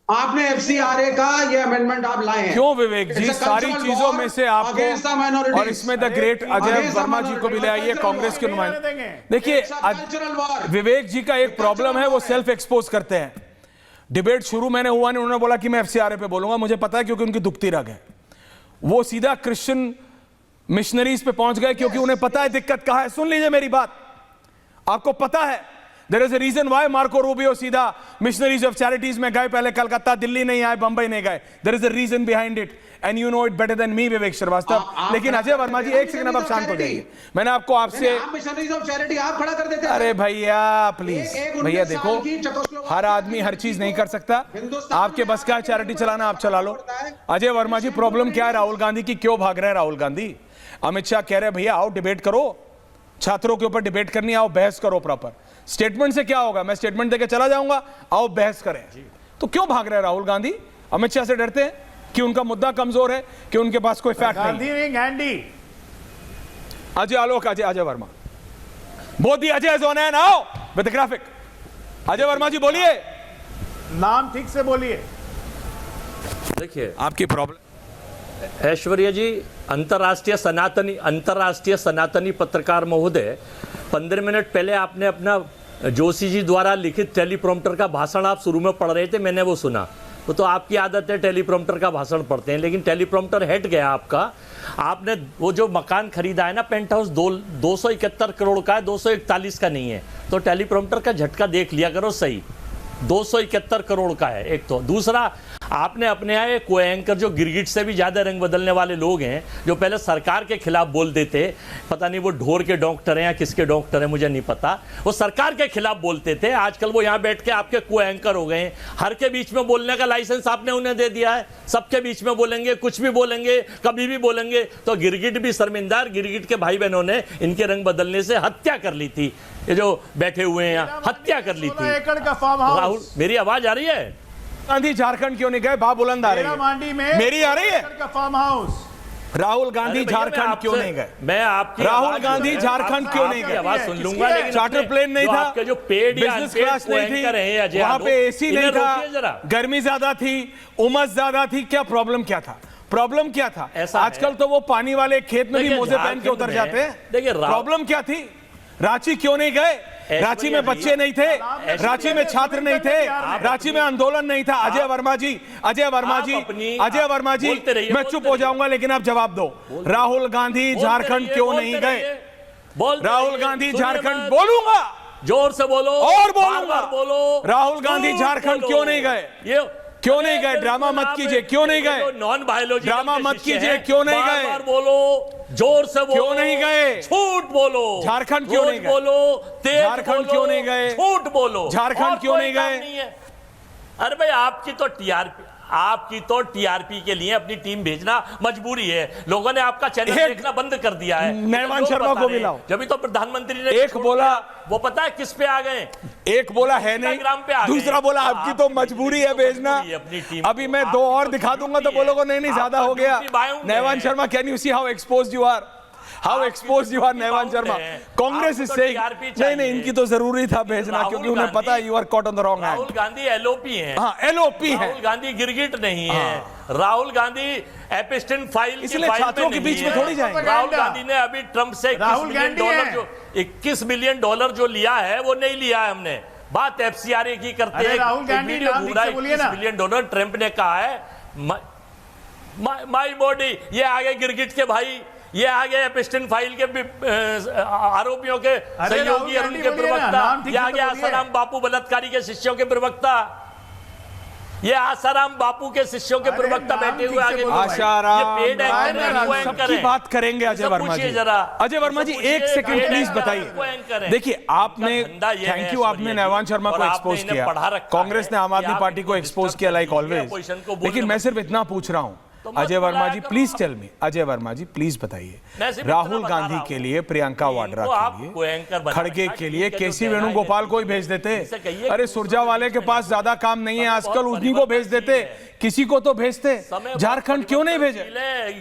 आपने एफसीआरए का ये अमेंडमेंट आप लाए हैं। क्यों विवेक जी, सारी चीजों में से आपको, और इसमें द ग्रेट अजय वर्मा जी को भी ले आइए, कांग्रेस के नुमाइंदे। देखिए विवेक जी का एक प्रॉब्लम है, वो सेल्फ एक्सपोज करते हैं। डिबेट शुरू मैंने हुआ नहीं, उन्होंने बोला कि मैं एफसीआरए पे बोलूंगा, मुझे पता है क्योंकि उनकी दुखती रग है। वो सीधा क्रिश्चियन मिशनरीज पे पहुंच गए क्योंकि उन्हें पता है दिक्कत कहां है। सुन लीजिए मेरी बात, आपको पता है there is a reason why Marco Rubio सीधा मिशनरीज ऑफ चैरिटीज में गए, पहले कलकत्ता दिल्ली नहीं आए, बंबई नहीं गए। There is a reason behind it and you know it better than me Vivek Srivastava. लेकिन अजय वर्मा जी एक सेकंड, अब आप शांत हो जाइए। मैंने आपको आपसे मिशनरीज ऑफ चैरिटी आप खड़ा कर देते हैं। अरे भैया प्लीज भैया, देखो हर आदमी हर चीज नहीं कर सकता, आपके बस का चैरिटी चलाना, आप चला लो। अजय वर्मा जी प्रॉब्लम क्या है राहुल गांधी की, क्यों भाग रहे हैं राहुल गांधी? अमित शाह कह रहे हैं भैया आओ डिबेट करो, छात्रों के ऊपर डिबेट करनी, आओ बहस करो प्रॉपर। स्टेटमेंट से क्या होगा, मैं स्टेटमेंट देके चला जाऊंगा, आओ बहस करें। तो क्यों भाग रहे हैं राहुल गांधी? अमित शाह से डरते हैं कि उनका मुद्दा कमजोर है, कि उनके पास कोई फैक्ट नहीं। अजय आलोक, अजय वर्मा, मोदी अजय जोन है now with the graphic. Ajay Verma ji बोलिए, नाम ठीक से बोलिए। देखिए आपकी प्रॉब्लम ऐश्वर्या जी, अंतर्राष्ट्रीय सनातनी पत्रकार महोदय, 15 मिनट पहले आपने अपना जोशी जी द्वारा लिखित टेलीप्रॉम्प्टर का भाषण आप शुरू में पढ़ रहे थे, मैंने वो सुना। वो तो आपकी आदत है, टेलीप्रॉम्प्टर का भाषण पढ़ते हैं, लेकिन टेलीप्रॉम्प्टर हट गया आपका। आपने वो जो मकान खरीदा है ना पेंट हाउस, 271 करोड़ का है, 241 का नहीं है, तो टेलीप्रॉम्प्टर का झटका देख लिया करो सही, 271 करोड़ का है एक। तो दूसरा, आपने अपने यहाँ कोई एंकर जो गिरगिट से भी ज्यादा रंग बदलने वाले लोग हैं, जो पहले सरकार के खिलाफ बोलते थे, पता नहीं वो ढोर के डॉक्टर हैं या किसके डॉक्टर हैं मुझे नहीं पता, वो सरकार के खिलाफ बोलते थे, आजकल वो यहाँ बैठ के आपके को एंकर हो गए। हर के बीच में बोलने का लाइसेंस आपने उन्हें दे दिया है, सबके बीच में बोलेंगे, कुछ भी बोलेंगे, कभी भी बोलेंगे। तो गिरगिट भी शर्मिंदा, गिरगिट के भाई बहनों ने इनके रंग बदलने से हत्या कर ली थी, ये जो बैठे हुए हैं यहाँ, हत्या कर ली थी। राहुल, मेरी आवाज आ रही है? गांधी झारखंड क्यों नहीं गए? बाबुलंद आ रही है, मांडी में मेरी आ रही है। फार्म हाउस, राहुल गांधी झारखंड क्यों नहीं गए? मैं आपकी राहुल गांधी झारखंड क्यों नहीं गए? आवाज सुन लूंगा, लेकिन चार्टर प्लेन नहीं था, आपके जो पेड बिजनेस क्लास नहीं थी, वहां पे एसी नहीं था, गर्मी ज्यादा थी, उमस ज्यादा थी, क्या प्रॉब्लम क्या था? प्रॉब्लम क्या था? आजकल तो वो पानी वाले खेत में भी मोजे पहन के उतर जाते हैं। देखिए प्रॉब्लम क्या थी? रांची क्यों नहीं गए? रांची में बच्चे नहीं थे, रांची में छात्र नहीं थे, रांची में आंदोलन नहीं था। अजय वर्मा जी, मैं चुप हो जाऊंगा लेकिन आप जवाब दो। राहुल गांधी झारखंड क्यों नहीं गए? राहुल गांधी झारखंड, बोलूंगा, जोर से बोलो और बोलूंगा, बोलो। राहुल गांधी झारखंड क्यों नहीं गए? क्यों नहीं गए? ड्रामा मत कीजिए, क्यों नहीं गए? नॉन बायोलॉजी ड्रामा मत कीजिए, क्यों नहीं गए? बार बोलो, जोर से बोलो। क्यों नहीं गए? झूठ बोलो। झारखंड क्यों नहीं गए? बोलो, तेज झारखंड क्यों नहीं गए? झूठ बोलो। झारखंड क्यों नहीं गए? अरे भाई, आपकी तो टीआरपी के लिए अपनी टीम भेजना मजबूरी है। लोगों ने आपका चैनल देखना बंद कर दिया है। नैवान शर्मा को मिलाओ। जब तो प्रधानमंत्री ने एक बोला, वो पता है किस पे आ गए? एक बोला है नहीं, दूसरा बोला आपकी तो मजबूरी है भेजना। अभी मैं दो और दिखा दूंगा तो बोलोगे नहीं ज्यादा हो गया। Naivan Sharma, can you see how exposed you are? How exposed you are Naivan Sharma? Congress is saying नहीं, इनकी तो जरूरी था भेजना क्योंकि उन्हें पता है you are caught on the wrong hand. Rahul Gandhi LOP है। हाँ, एलओपी है। राहुल गांधी गिरगिट नहीं है। राहुल गांधी एपिस्टिन फाइल इसलिए छात्रों के बीच में थोड़ी जाएंगे। राहुल गांधी ने अभी ट्रंप से $21 बिलियन जो लिया है वो नहीं लिया है हमने। बात एफसीआरए की करते हैं। राहुल गांधी $21 बिलियन ट्रंप ने कहा है माई बॉडी। ये आगे गिरगिट के भाई, ये आगे एपिस्टिन फाइल के आरोपियों के सहयोगी और उनके प्रवक्ता, ये आगे आसाराम बापू बलात्कारी के शिष्यों के प्रवक्ता, ये आसाराम बापू के शिष्यों के प्रवक्ता बैठे हुए आगे। सबकी बात करेंगे अजय वर्मा जी। अजय वर्मा जी, एक सेकंड प्लीज बताइए। देखिए, आपने, थैंक यू, आपने नैवान शर्मा को एक्सपोज किया। कांग्रेस ने आम आदमी पार्टी को एक्सपोज किया लाइक ऑलवेज। लेकिन मैं सिर्फ इतना पूछ रहा हूं, Ajay Verma ji please tell me, Ajay Verma ji please बताइए, राहुल गांधी के लिए, प्रियंका वाड्रा के लिए, खड़गे के लिए केसी वेणुगोपाल को ही भेज देते। अरे सुरजावाले के पास ज्यादा काम नहीं है आजकल, उन्हीं को भेज देते, किसी को तो भेजते। झारखंड क्यों नहीं भेजे?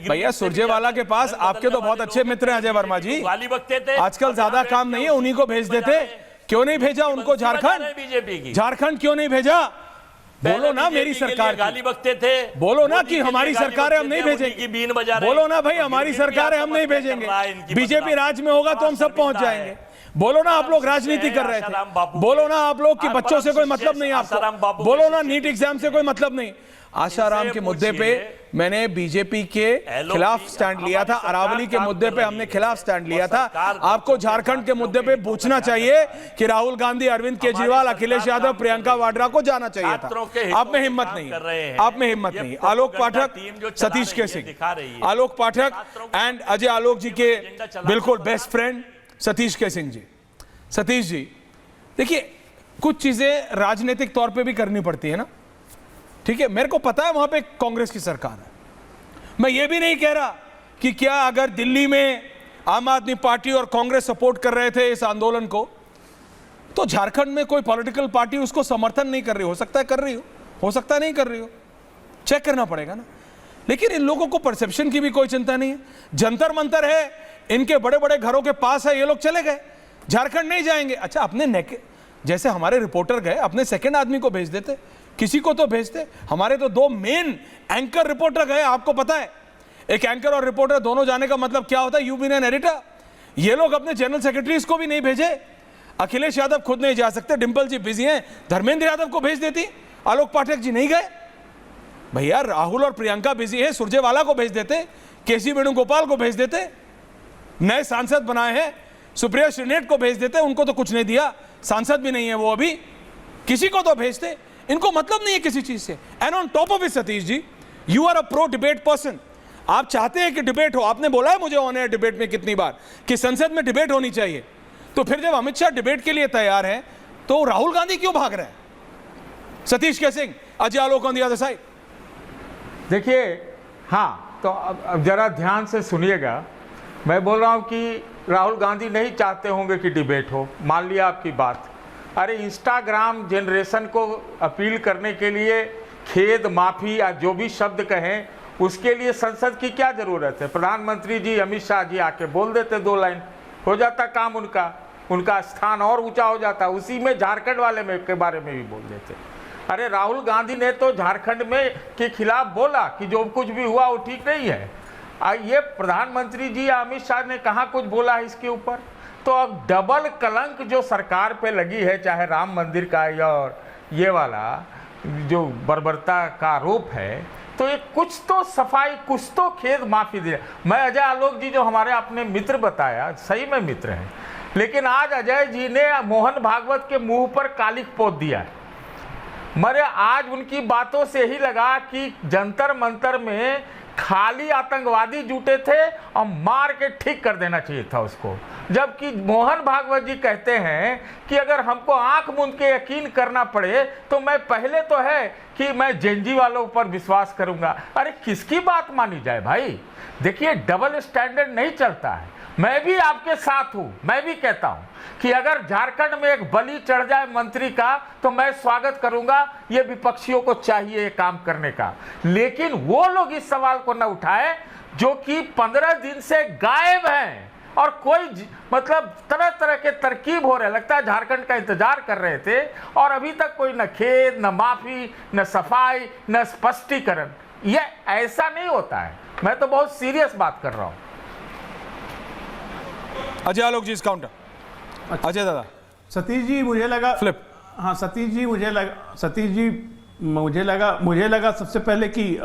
भैया, सुरजेवाला के पास आपके तो बहुत अच्छे मित्र हैं अजय वर्मा जी, आजकल ज्यादा काम नहीं है, उन्हीं को भेज देते। क्यों नहीं भेजा उनको झारखंड? बीजेपी झारखंड क्यों नहीं भेजा? बोलो ना मेरी सरकार, गाली बकते थे। बोलो ना कि हमारी सरकार है हम नहीं भेजेंगे। बोलो ना भाई हमारी सरकार है हम नहीं भेजेंगे। बीजेपी राज में होगा तो हम सब पहुंच जाएंगे। बोलो ना आप लोग राजनीति कर रहे थे। बोलो ना आप लोग कि बच्चों से कोई मतलब नहीं आपको। बोलो ना नीट एग्जाम से कोई मतलब नहीं। आशाराम के मुद्दे पे मैंने बीजेपी के खिलाफ स्टैंड लिया था, अरावली के मुद्दे पे हमने खिलाफ स्टैंड लिया था। आपको झारखंड के मुद्दे पे पूछना चाहिए कि राहुल गांधी, अरविंद केजरीवाल, अखिलेश यादव, प्रियंका वाड्रा को जाना चाहिए था। आप में हिम्मत नहीं, आप में हिम्मत नहीं। आलोक पाठक, सतीश के सिंह, आलोक पाठक एंड अजय आलोक जी के बिल्कुल बेस्ट फ्रेंड सतीश के सिंह जी। सतीश जी, देखिए, कुछ चीजें राजनीतिक तौर पे भी करनी पड़ती है ना, ठीक है? मेरे को पता है वहां पे कांग्रेस की सरकार है। मैं ये भी नहीं कह रहा कि क्या अगर दिल्ली में आम आदमी पार्टी और कांग्रेस सपोर्ट कर रहे थे इस आंदोलन को, तो झारखंड में कोई पॉलिटिकल पार्टी उसको समर्थन नहीं कर रही हो सकता है कर रही हो सकता है नहीं कर रही हो, चेक करना पड़ेगा ना। लेकिन इन लोगों को परसेप्शन की भी कोई चिंता नहीं है। जंतर मंतर है, इनके बड़े बड़े घरों के पास है, ये लोग चले गए, झारखंड नहीं जाएंगे। अच्छा, अपने जैसे हमारे रिपोर्टर गए, अपने सेकेंड आदमी को भेज देते, किसी को तो भेजते। हमारे तो दो मेन एंकर रिपोर्टर गए, आपको पता है। एक एंकर और रिपोर्टर दोनों जाने का मतलब क्या होता है? You been an editor. ये लोग अपने जनरल सेक्रेटरीज को भी नहीं भेजे। अखिलेश यादव खुद नहीं जा सकते, डिंपल जी बिजी हैं, धर्मेंद्र यादव को भेज देती, आलोक पाठक जी नहीं गए। भैया, राहुल और प्रियंका बिजी है, सुरजेवाला को भेज देते, केसी वेणुगोपाल को भेज देते, नए सांसद बनाए हैं, सुप्रिया श्रीनेट को भेज देते, उनको तो कुछ नहीं दिया, सांसद भी नहीं है वो अभी, किसी को तो भेजते। इनको मतलब नहीं है किसी चीज से। And on top of it Satish ji, you are a pro debate person. आप चाहते हैं कि डिबेट हो। आपने बोला है मुझे ऑन एयर डिबेट में कितनी बार कि संसद में डिबेट होनी चाहिए। तो फिर जब अमित शाह डिबेट के लिए तैयार हैं तो राहुल गांधी क्यों भाग रहे हैं? सतीश के Singh, Ajay Alok on the other side. देखिए, हाँ, तो अब जरा ध्यान से सुनिएगा। मैं बोल रहा हूं कि राहुल गांधी नहीं चाहते होंगे कि डिबेट हो, मान लिया आपकी बात। अरे इंस्टाग्राम जनरेशन को अपील करने के लिए खेद, माफी या जो भी शब्द कहें, उसके लिए संसद की क्या जरूरत है? प्रधानमंत्री जी, अमित शाह जी आके बोल देते 2 लाइन, हो जाता काम उनका स्थान और ऊंचा हो जाता। उसी में झारखंड वाले में के बारे में भी बोल देते। अरे राहुल गांधी ने तो झारखंड में के खिलाफ बोला कि जो कुछ भी हुआ वो ठीक नहीं है। ये प्रधानमंत्री जी या अमित शाह ने कहाँ कुछ बोला है इसके ऊपर? तो अब डबल कलंक जो सरकार पे लगी है, चाहे राम मंदिर का या और ये वाला जो बर्बरता का आरोप है, तो ये कुछ तो सफाई, कुछ तो खेद माफी दे। मैं अजय आलोक जी जो हमारे आपने मित्र बताया, सही में मित्र हैं, लेकिन आज अजय जी ने मोहन भागवत के मुंह पर कालिक पोत दिया है। मरे आज उनकी बातों से ही लगा कि जंतर मंतर में खाली आतंकवादी जुटे थे और मार के ठीक कर देना चाहिए था उसको। जबकि मोहन भागवत जी कहते हैं कि अगर हमको आंख मूंद के यकीन करना पड़े तो मैं पहले तो है कि मैं जेएनजी वालों पर विश्वास करूंगा। अरे किसकी बात मानी जाए भाई? देखिए, डबल स्टैंडर्ड नहीं चलता है। मैं भी आपके साथ हूं, मैं भी कहता हूं कि अगर झारखंड में एक बलि चढ़ जाए मंत्री का तो मैं स्वागत करूंगा, ये विपक्षियों को चाहिए ये काम करने का। लेकिन वो लोग इस सवाल को न उठाए जो कि 15 दिन से गायब हैं और कोई मतलब तरह तरह के तरकीब हो रहे, लगता है झारखंड का इंतजार कर रहे थे और अभी तक कोई न खेद, न माफी, न सफाई, न स्पष्टीकरण। ये ऐसा नहीं होता है। मैं तो बहुत सीरियस बात कर रहा हूं। अजय आलोक जी, इस काउंटर। अजय दादा। सतीश जी मुझे लगा फ्लिप। हाँ सतीश जी मुझे लगा सबसे पहले कि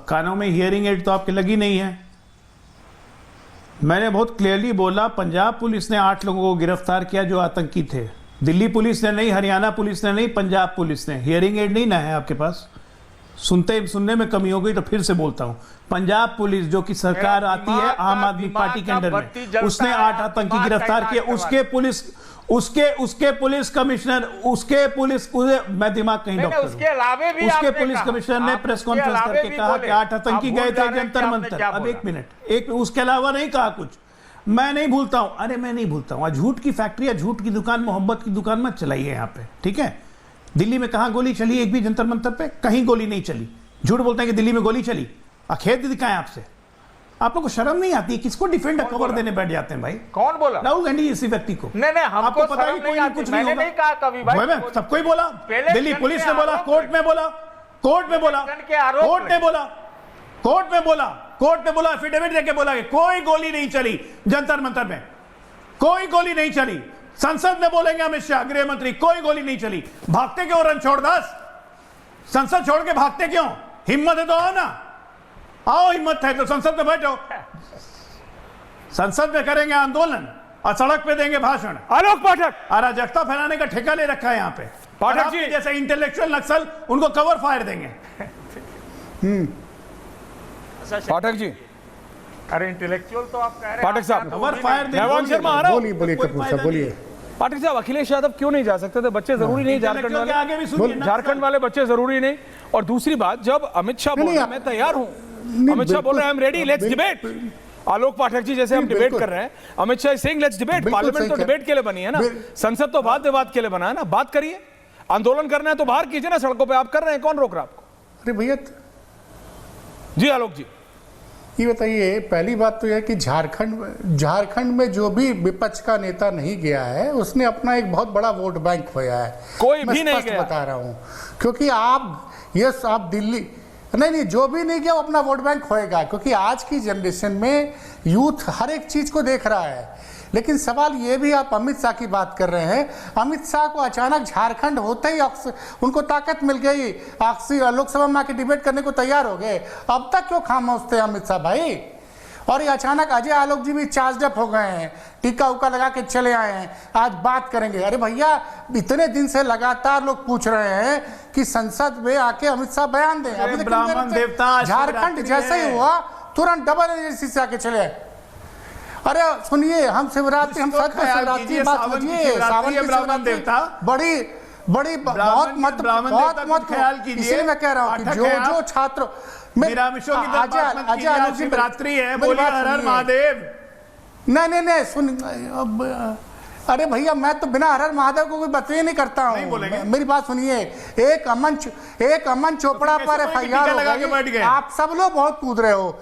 कानों में हियरिंग एड तो आपके लगी नहीं है। मैंने बहुत क्लियरली बोला, पंजाब पुलिस ने 8 लोगों को गिरफ्तार किया जो आतंकी थे। दिल्ली पुलिस ने नहीं, हरियाणा पुलिस ने नहीं, पंजाब पुलिस ने। हियरिंग एड नहीं ना है आपके पास? सुनने में कमी हो गई तो फिर से बोलता हूं, पंजाब पुलिस जो कि सरकार आती है आम आदमी पार्टी के अंडर में, उसने 8 आतंकी गिरफ्तार किए। उसके पुलिस कमिश्नर, मैं दिमाग कहीं डॉक्टर, उसके पुलिस कमिश्नर ने प्रेस कॉन्फ्रेंस करके कहा कि 8 आतंकी गए थे जंतर मंतर। अब एक मिनट, उसके अलावा नहीं कहा कुछ। मैं नहीं भूलता हूं, अरे मैं नहीं भूलता हूं। झूठ की फैक्ट्री या झूठ की दुकान, मोहब्बत की दुकान मत चलाइए यहाँ पे, ठीक है? दिल्ली में कहां गोली चली? एक भी जंतर मंतर पे कहीं गोली नहीं चली। झूठ बोलते हैं कि दिल्ली में गोली चली। खेद दिखाएं आपसे। आप लोग को शर्म नहीं आती? किसको डिफेंड कवर देने बैठ जाते हैं भाई? कौन बोला? राहुल गांधी इसी व्यक्ति को। नहीं, आपको पता ही कोई कुछ नहीं होगा। नहीं कहा कभी भाई, सबको ही बोला। दिल्ली पुलिस ने बोला, कोर्ट में बोला, कोर्ट में बोला, एफिडेविट देके बोला कि कोई गोली नहीं चली जंतर मंतर में, कोई गोली नहीं चली। संसद में बोलेंगे अमित शाह गृह मंत्री, कोई गोली नहीं चली। भागते क्यों रणछोड़ दास? संसद छोड़ के भागते क्यों? हिम्मत है तो आओ ना, आओ, हिम्मत है तो संसद में बैठो। संसद में करेंगे आंदोलन और सड़क पे देंगे भाषण। आलोक पाठक, अराजकता फैलाने का ठेका ले रखा है यहाँ पे। पाठक जी जैसे इंटेलेक्चुअल नक्सल, उनको कवर फायर देंगे। पाठक जी, अरे इंटेलेक्चुअल तो आप कह रहे हैं। पाठक साहब, कवर फायर देंगे। बोलिए। पाठक साहब, अखिलेश यादव क्यों नहीं जा सकते थे? बच्चे जरूरी नहीं, झारखंड वाले बच्चे जरूरी नहीं। और दूसरी बात, जब अमित शाह बोल रहे हैं मैं तैयार हूं, अमित शाह बोल रहे हैं I am ready, let's debate. Alok Pathak ji जैसे हम डिबेट कर रहे हैं, Amit Shah saying let's debate. Parliament तो डिबेट के लिए बनी है ना, संसद तो वाद विवाद के लिए बना है ना। बात करिए, आंदोलन करना है तो बाहर कीजिए ना, सड़कों पे आप कर रहे हैं, कौन रोक रहा है आपको? अरे भैया जी आलोक जी, ये बताइए, पहली बात तो यह कि झारखंड में जो भी विपक्ष का नेता नहीं गया है उसने अपना एक बहुत बड़ा वोट बैंक खोया है। कोई भी नहीं गया, बता रहा हूं, क्योंकि आप दिल्ली नहीं, जो भी नहीं गया वो अपना वोट बैंक खोएगा, क्योंकि आज की जनरेशन में यूथ हर एक चीज को देख रहा है। लेकिन सवाल ये भी, आप अमित शाह की बात कर रहे हैं, अमित शाह को अचानक झारखंड होते ही उनको ताकत मिल गई, लोकसभा में आके डिबेट करने को तैयार हो गए। अब तक क्यों खामोश थे अमित शाह भाई? और ये अचानक अजय आलोक जी भी चार्ज अप हो गए हैं, टीका उका लगा के चले आए हैं, आज बात करेंगे। अरे भैया, इतने दिन से लगातार लोग पूछ रहे हैं कि संसद में आके अमित शाह बयान दें। अभी ब्राह्मण देवता झारखंड जैसे ही हुआ तुरंत डबल एजेंसी से आके चले। अरे सुनिए, हम शिवरात्रि, हम सच में शिवरात्रि की बात कीजिए, सावन की ब्राह्मण देवता बड़ी बहुत मत ख्याल कीजिए। इसलिए मैं कह रहा हूँ कि जो छात्र अजय शिवरात्रि है, बोलिए हर हर महादेव। नहीं सुन, अरे भैया, मैं तो बिना हर हर महादेव को कोई बता नहीं करता हूँ। मेरी बात सुनिए, एक अमन चोपड़ा पर FIR हो गई, आप सब लोग बहुत कूद रहे हो।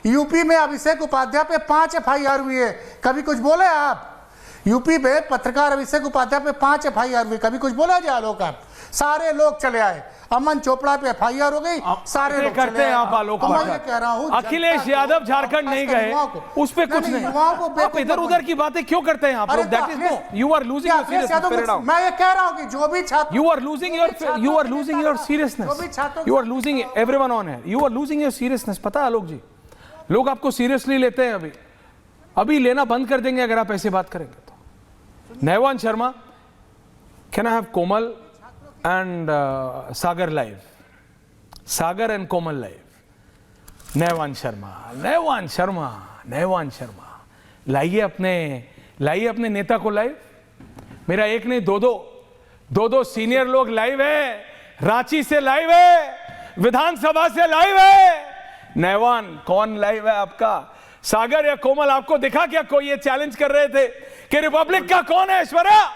यूपी में अभिषेक उपाध्याय पे 5 FIR हुई है, कभी कुछ बोले आप? यूपी में पत्रकार अभिषेक उपाध्याय पे 5 FIR हुई, कभी कुछ बोला जाए? लोग आप सारे लोग चले आए। अमन चोपड़ा पे FIR हो गई, सारे लोग करते हैं आप आलोक मैं पाठक। ये कह रहा हूँ अखिलेश यादव झारखंड नहीं गए, उस पे कुछ नहीं। आप इधर उधर की बातें क्यों करते हैं आप लोग? That is no, you are losing your seriousness. मैं ये कह रहा हूँ कि जो भी छात्र you are losing your seriousness, you are losing everyone on है, you are losing your seriousness. पता है आलोक जी, लोग आपको सीरियसली लेते हैं, अभी लेना बंद कर देंगे अगर आप ऐसे बात करेंगे तो। Naivan Sharma, can I have Komal and Sagar live? Sagar and Komal live. Naivan Sharma लाइए अपने नेता को लाइव। मेरा एक नहीं, दो सीनियर लोग लाइव है, रांची से लाइव है, विधानसभा से लाइव है। नैवान, कौन लाइव है आपका? सागर या कोमल, आपको दिखा क्या कोई ये चैलेंज कर रहे थे कि रिपब्लिक का कौन है ऐश्वर्या?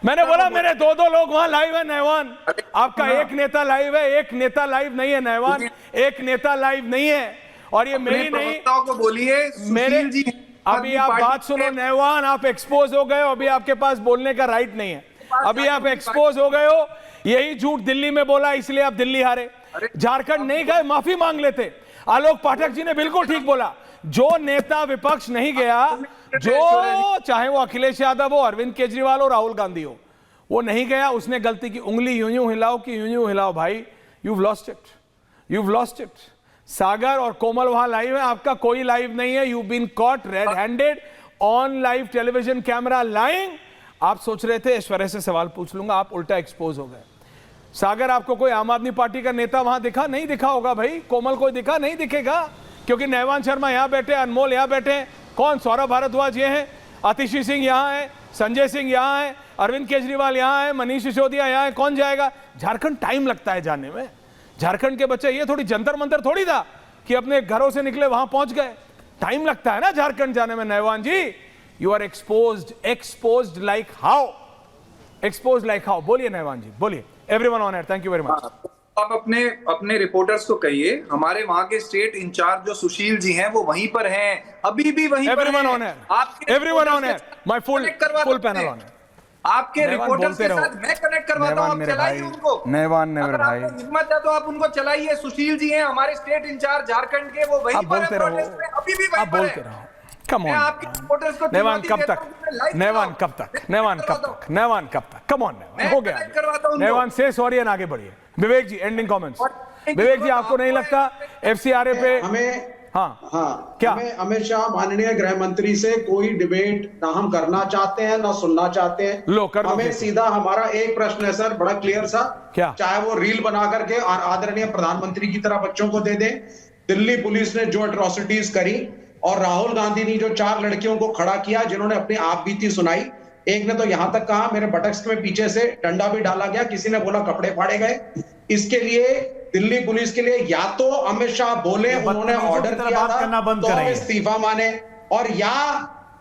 मैंने बोला मेरे दो लोग वहां लाइव है। नैवान, आपका एक नेता लाइव है, एक नेता लाइव नहीं है। नैवान, एक नेता लाइव नहीं है, और ये मेरी नहीं, को बोलिए मेरे जी। अभी आप बात सुनो नैवान, आप एक्सपोज हो गए हो, अभी आपके पास बोलने का राइट नहीं है, अभी आप एक्सपोज हो गए हो। यही झूठ दिल्ली में बोला, इसलिए आप दिल्ली हारे। झारखंड नहीं गए, माफी मांग लेते। आलोक पाठक जी ने बिल्कुल ठीक बोला, जो नेता विपक्ष नहीं गया, जो चाहे वो अखिलेश यादव हो, अरविंद केजरीवाल हो, राहुल गांधी हो, वो नहीं गया, उसने गलती की। उंगली यूं हिलाओ कि यूं हिलाओ भाई, you've lost it। सागर और कोमल वहां लाइव है, आपका कोई लाइव नहीं है। you've been caught red handed on live television camera lying। आप सोच रहे थे ऐश्वर्या से सवाल पूछ लूंगा, आप उल्टा एक्सपोज हो गए। सागर, आपको कोई आम आदमी पार्टी का नेता वहां दिखा? नहीं दिखा होगा भाई। कोमल कोई दिखा? नहीं दिखेगा, क्योंकि नैवान शर्मा यहां बैठे, अनमोल यहां बैठे, कौन? सौरभ भारद्वाज ये हैं, आतिशी सिंह यहां है, संजय सिंह यहां है, अरविंद केजरीवाल यहां है, मनीष सिसोदिया यहां है। कौन जाएगा झारखंड? टाइम लगता है जाने में। झारखंड के बच्चे, ये थोड़ी जंतर मंतर थोड़ी था कि अपने घरों से निकले वहां पहुंच गए। टाइम लगता है ना झारखंड जाने में। Naivan ji, you are exposed like how? Exposed like how? बोलिए नैवान जी, बोलिए। Everyone on air, thank you very much. आप अपने रिपोर्टर्स को कहिए, हमारे वहां के स्टेट इंचार्ज जो सुशील जी हैं वो वहीं पर हैं, अभी भी वहीं पर हैं। Everyone on air, my full panel on air. आपके रिपोर्टर्स के साथ मैं कनेक्ट करवाता हूं, आप चलाइए उनको। नैवान भाई, हिम्मत है तो आप उनको चलाइए। सुशील जी हैं हमारे स्टेट इंचार्ज झारखंड के, वो वहीं पर हैं, अभी भी वहीं पर हैं। कम ऑन नैवान, कब तक? नैवान कब तक? कम ऑन नैवान, हो गया। नैवान से सॉरी एंड आगे बढ़िए। विवेक जी, एंडिंग कमेंट्स। विवेक जी, आपको नहीं लगता FCRA पे हमें क्या हमें अमित शाह माननीय गृह मंत्री से कोई डिबेट ना हम करना चाहते हैं ना सुनना चाहते हैं। हमें सीधा हमारा एक प्रश्न है सर, बड़ा क्लियर सा, क्या? चाहे वो रील बना करके और आदरणीय प्रधानमंत्री की तरह बच्चों को दे दें। दिल्ली पुलिस ने जो एट्रोसिटीज करी और राहुल गांधी ने जो 4 लड़कियों को खड़ा किया जिन्होंने अपनी आप बीती सुनाई, एक ने तो यहां तक कहा मेरे बटक्स में पीछे से डंडा भी डाला गया, किसी ने बोला कपड़े फाड़े गए। इसके लिए दिल्ली पुलिस के लिए या तो अमित शाह बोले उन्होंने ऑर्डर किया था तो हम इस्तीफा माने, और या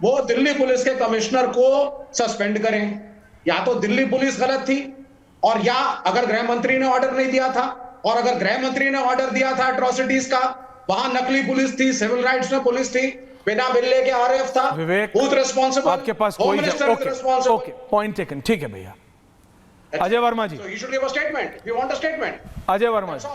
वो दिल्ली पुलिस के कमिश्नर को सस्पेंड करें। या तो दिल्ली पुलिस गलत थी, और या अगर गृह मंत्री ने ऑर्डर नहीं दिया था, और अगर गृह मंत्री ने ऑर्डर दिया था एट्रोसिटीज का, वहां नकली पुलिस थी, सिविल राइट्स में पुलिस थी, बिना बिल्ले के RAF था। विवेक, आपके पास कोई ओके, पॉइंट टेकन, ठीक है भैया। अजय वर्मा जी, अजय वर्मा जी,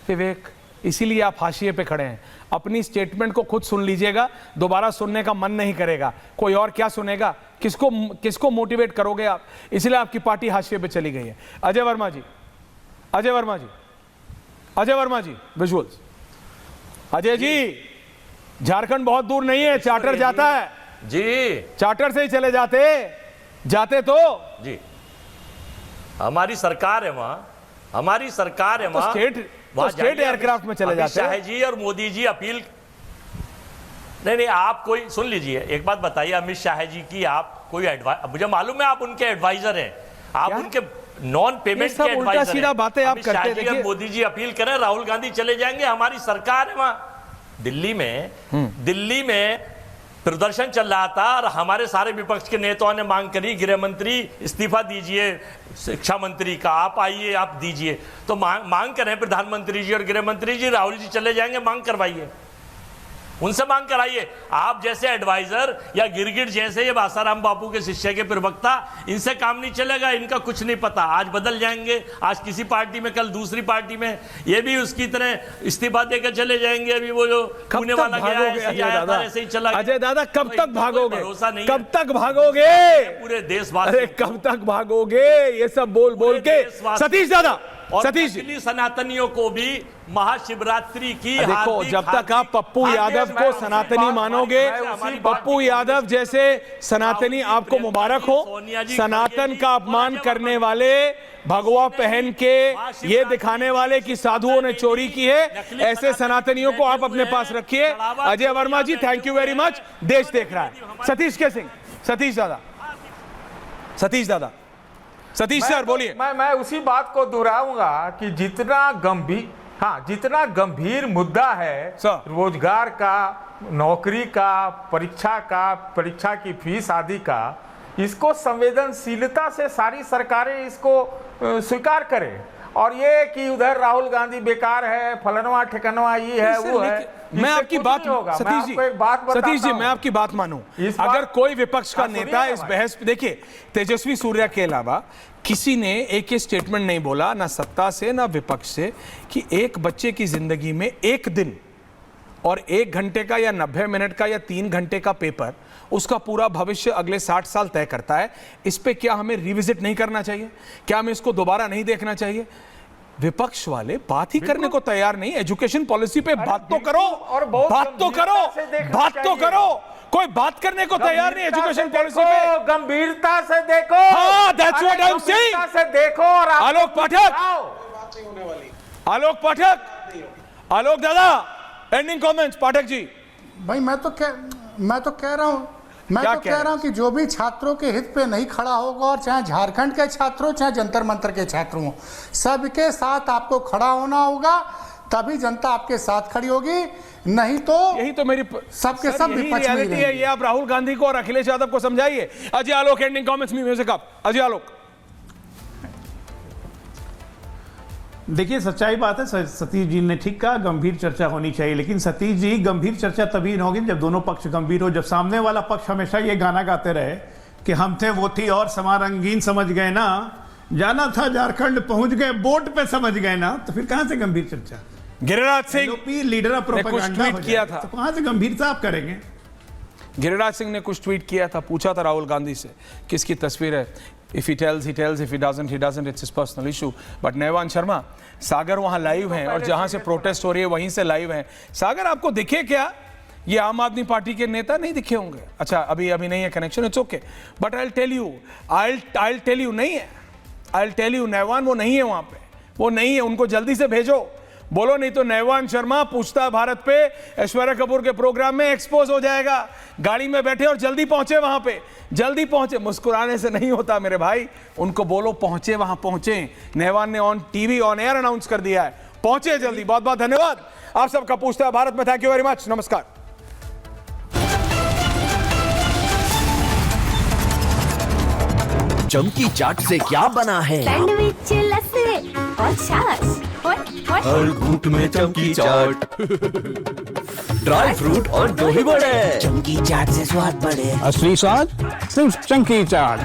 विवेक, इसीलिए आप हाशिए पे खड़े हैं। अपनी स्टेटमेंट को खुद सुन लीजिएगा, दोबारा सुनने का मन नहीं करेगा। कोई और क्या सुनेगा? किसको मोटिवेट करोगे आप? इसलिए आपकी पार्टी हाशिए पे चली गई है। अजय वर्मा जी, विजुअल्स। अजय जी, झारखंड बहुत दूर नहीं है, चार्टर जाता है जी, चार्टर से ही चले जाते तो जी। हमारी सरकार है वहां, वहां स्टेट एयरक्राफ्ट में चले जाते हैं। शाह जी और मोदी जी अपील नहीं, आप कोई सुन लीजिए, एक बात बताइए, अमित शाह जी की आप कोई एडवाइस, मुझे मालूम है आप उनके एडवाइजर हैं, आप उनके नॉन पेमेंट के एडवाइजर हैं। बातें आप करते हैं। शाह जी और मोदी जी अपील करें, राहुल गांधी चले जाएंगे, हमारी सरकार है वहां। दिल्ली में प्रदर्शन चल रहा था और हमारे सारे विपक्ष के नेताओं ने मांग करी, गृह मंत्री इस्तीफा दीजिए, शिक्षा मंत्री का आप आइए, आप दीजिए। तो मांग करें प्रधानमंत्री जी और गृह मंत्री जी, राहुल जी चले जाएंगे, मांग करवाइए। उनसे मांग कराइए। आप जैसे एडवाइजर या गिरगिट जैसे ये आसाराम बापू के शिष्य के प्रवक्ता, इनसे काम नहीं चलेगा, इनका कुछ नहीं पता। आज बदल जाएंगे, आज किसी पार्टी में, कल दूसरी पार्टी में, ये भी उसकी तरह इस्तीफा देकर चले जाएंगे। अभी वो जो पुणे वाला गया ऐसे ही चला। अजय दादा कब तक भागोगे? भरोसा नहीं, कब तक भागोगे? पूरे देशवासी, अरे कब तक भागोगे ये सब बोल बोल के? सतीश दादा, और सतीश नकली सनातनियों को भी महाशिवरात्रि की देखो, जब तक आप पप्पू यादव को सनातनी मानोगे, पप्पू यादव जैसे सनातनी आपको मुबारक हो। सनातन का अपमान करने वाले, भगवा पहन के ये दिखाने वाले कि साधुओं ने चोरी की है, ऐसे सनातनियों को आप अपने पास रखिए। अजय वर्मा जी, थैंक यू वेरी मच। देश देख रहा है। सतीश के सिंह, सतीश दादा, सतीश दादा, सतीश सर बोलिए। मैं उसी बात को दोहराऊंगा कि जितना गंभीर मुद्दा है रोजगार का, नौकरी का, परीक्षा की फीस आदि का, इसको संवेदनशीलता से सारी सरकारें इसको स्वीकार करें। और ये कि उधर राहुल गांधी बेकार है, फलनवा ठिकनवा ये है वो है, मैं आपकी बात, सतीश जी मैं आपकी बात मानूं। अगर कोई विपक्ष का नेता इस बहस, देखिए तेजस्वी सूर्या के अलावा किसी ने एक स्टेटमेंट नहीं बोला, ना सत्ता से ना विपक्ष से, कि एक बच्चे की जिंदगी में एक दिन और 1 घंटे का या 90 मिनट का या 3 घंटे का पेपर उसका पूरा भविष्य अगले 60 साल तय करता है। इस पे क्या हमें रिविजिट नहीं करना चाहिए? क्या हमें इसको दोबारा नहीं देखना चाहिए? विपक्ष वाले बात ही करने को तैयार नहीं। एजुकेशन पॉलिसी पे बात तो करो, और बात तो करो, कोई बात करने को तैयार नहीं। एजुकेशन पॉलिसी पे गंभीरता से देखो। हाँ, that's what I'm saying। से देखो। और आलोक पाठक, आलोक दादा, एंडिंग कमेंट्स। पाठक जी, भाई मैं तो कह रहा हूं कि जो भी छात्रों के हित पे नहीं खड़ा होगा, और चाहे झारखंड के छात्र हो, चाहे जंतर मंतर के छात्र हो, सबके साथ आपको खड़ा होना होगा, तभी जनता आपके साथ खड़ी होगी। नहीं तो यही तो मेरी सबके सब विपक्ष में है। ये आप राहुल गांधी को और अखिलेश यादव को समझाइए। अजय आलोक, एंडिंग कमेंट्स में म्यूजिक अप। अजय आलोक, देखिए सच्चाई बात है, सतीश जी ने ठीक कहा, गंभीर चर्चा होनी चाहिए। लेकिन सतीश जी, गंभीर चर्चा तभी होगी जब दोनों पक्ष गंभीर हो। जब सामने वाला पक्ष हमेशा ये गाना गाते रहे कि हम थे वो थी और समा रंगीन, समझ गए ना, जाना था झारखंड पहुंच गए, बोट पे समझ गए ना, तो फिर कहां से गंभीर चर्चा? Giriraj Singh leader of propaganda tweet किया था, तो कहां से गंभीरता आप करेंगे? गिरिराज सिंह ने कुछ ट्वीट किया था, पूछा था राहुल गांधी से किसकी तस्वीर है। If he tells, he tells. If he doesn't, he doesn't. It's his personal issue. But नेवान शर्मा, सागर वहाँ लाइव हैं और जहाँ से प्रोटेस्ट हो रही है वहीं से लाइव हैं। सागर, आपको दिखे क्या? ये आम आदमी पार्टी के नेता नहीं दिखे होंगे। अच्छा, अभी नहीं है connection, it's okay. But I tell you नहीं है। आई टेल यू नेवान वो नहीं है वहाँ पे, वो नहीं है। उनको जल्दी से भेजो, बोलो, नहीं तो नेवान शर्मा पूछता भारत पे ऐश्वर्या कपूर के प्रोग्राम में एक्सपोज हो जाएगा। गाड़ी में बैठे और जल्दी पहुंचे वहां पे, जल्दी पहुंचे। मुस्कुराने से नहीं होता मेरे भाई, उनको बोलो पहुंचे, वहां पहुंचे। नेवान ने on TV on air announce कर दिया है, पहुंचे जल्दी। बहुत बहुत धन्यवाद आप सबका पूछता है भारत में। थैंक यू वेरी मच, नमस्कार। चमकी चाट से क्या बना है? सैंडविच, लस्सी और छाछ। हर घूंट में चमकी चाट, ड्राई फ्रूट और दही बड़े। चमकी चाट से स्वाद बढ़े। असली स्वाद सिर्फ चमकी चाट।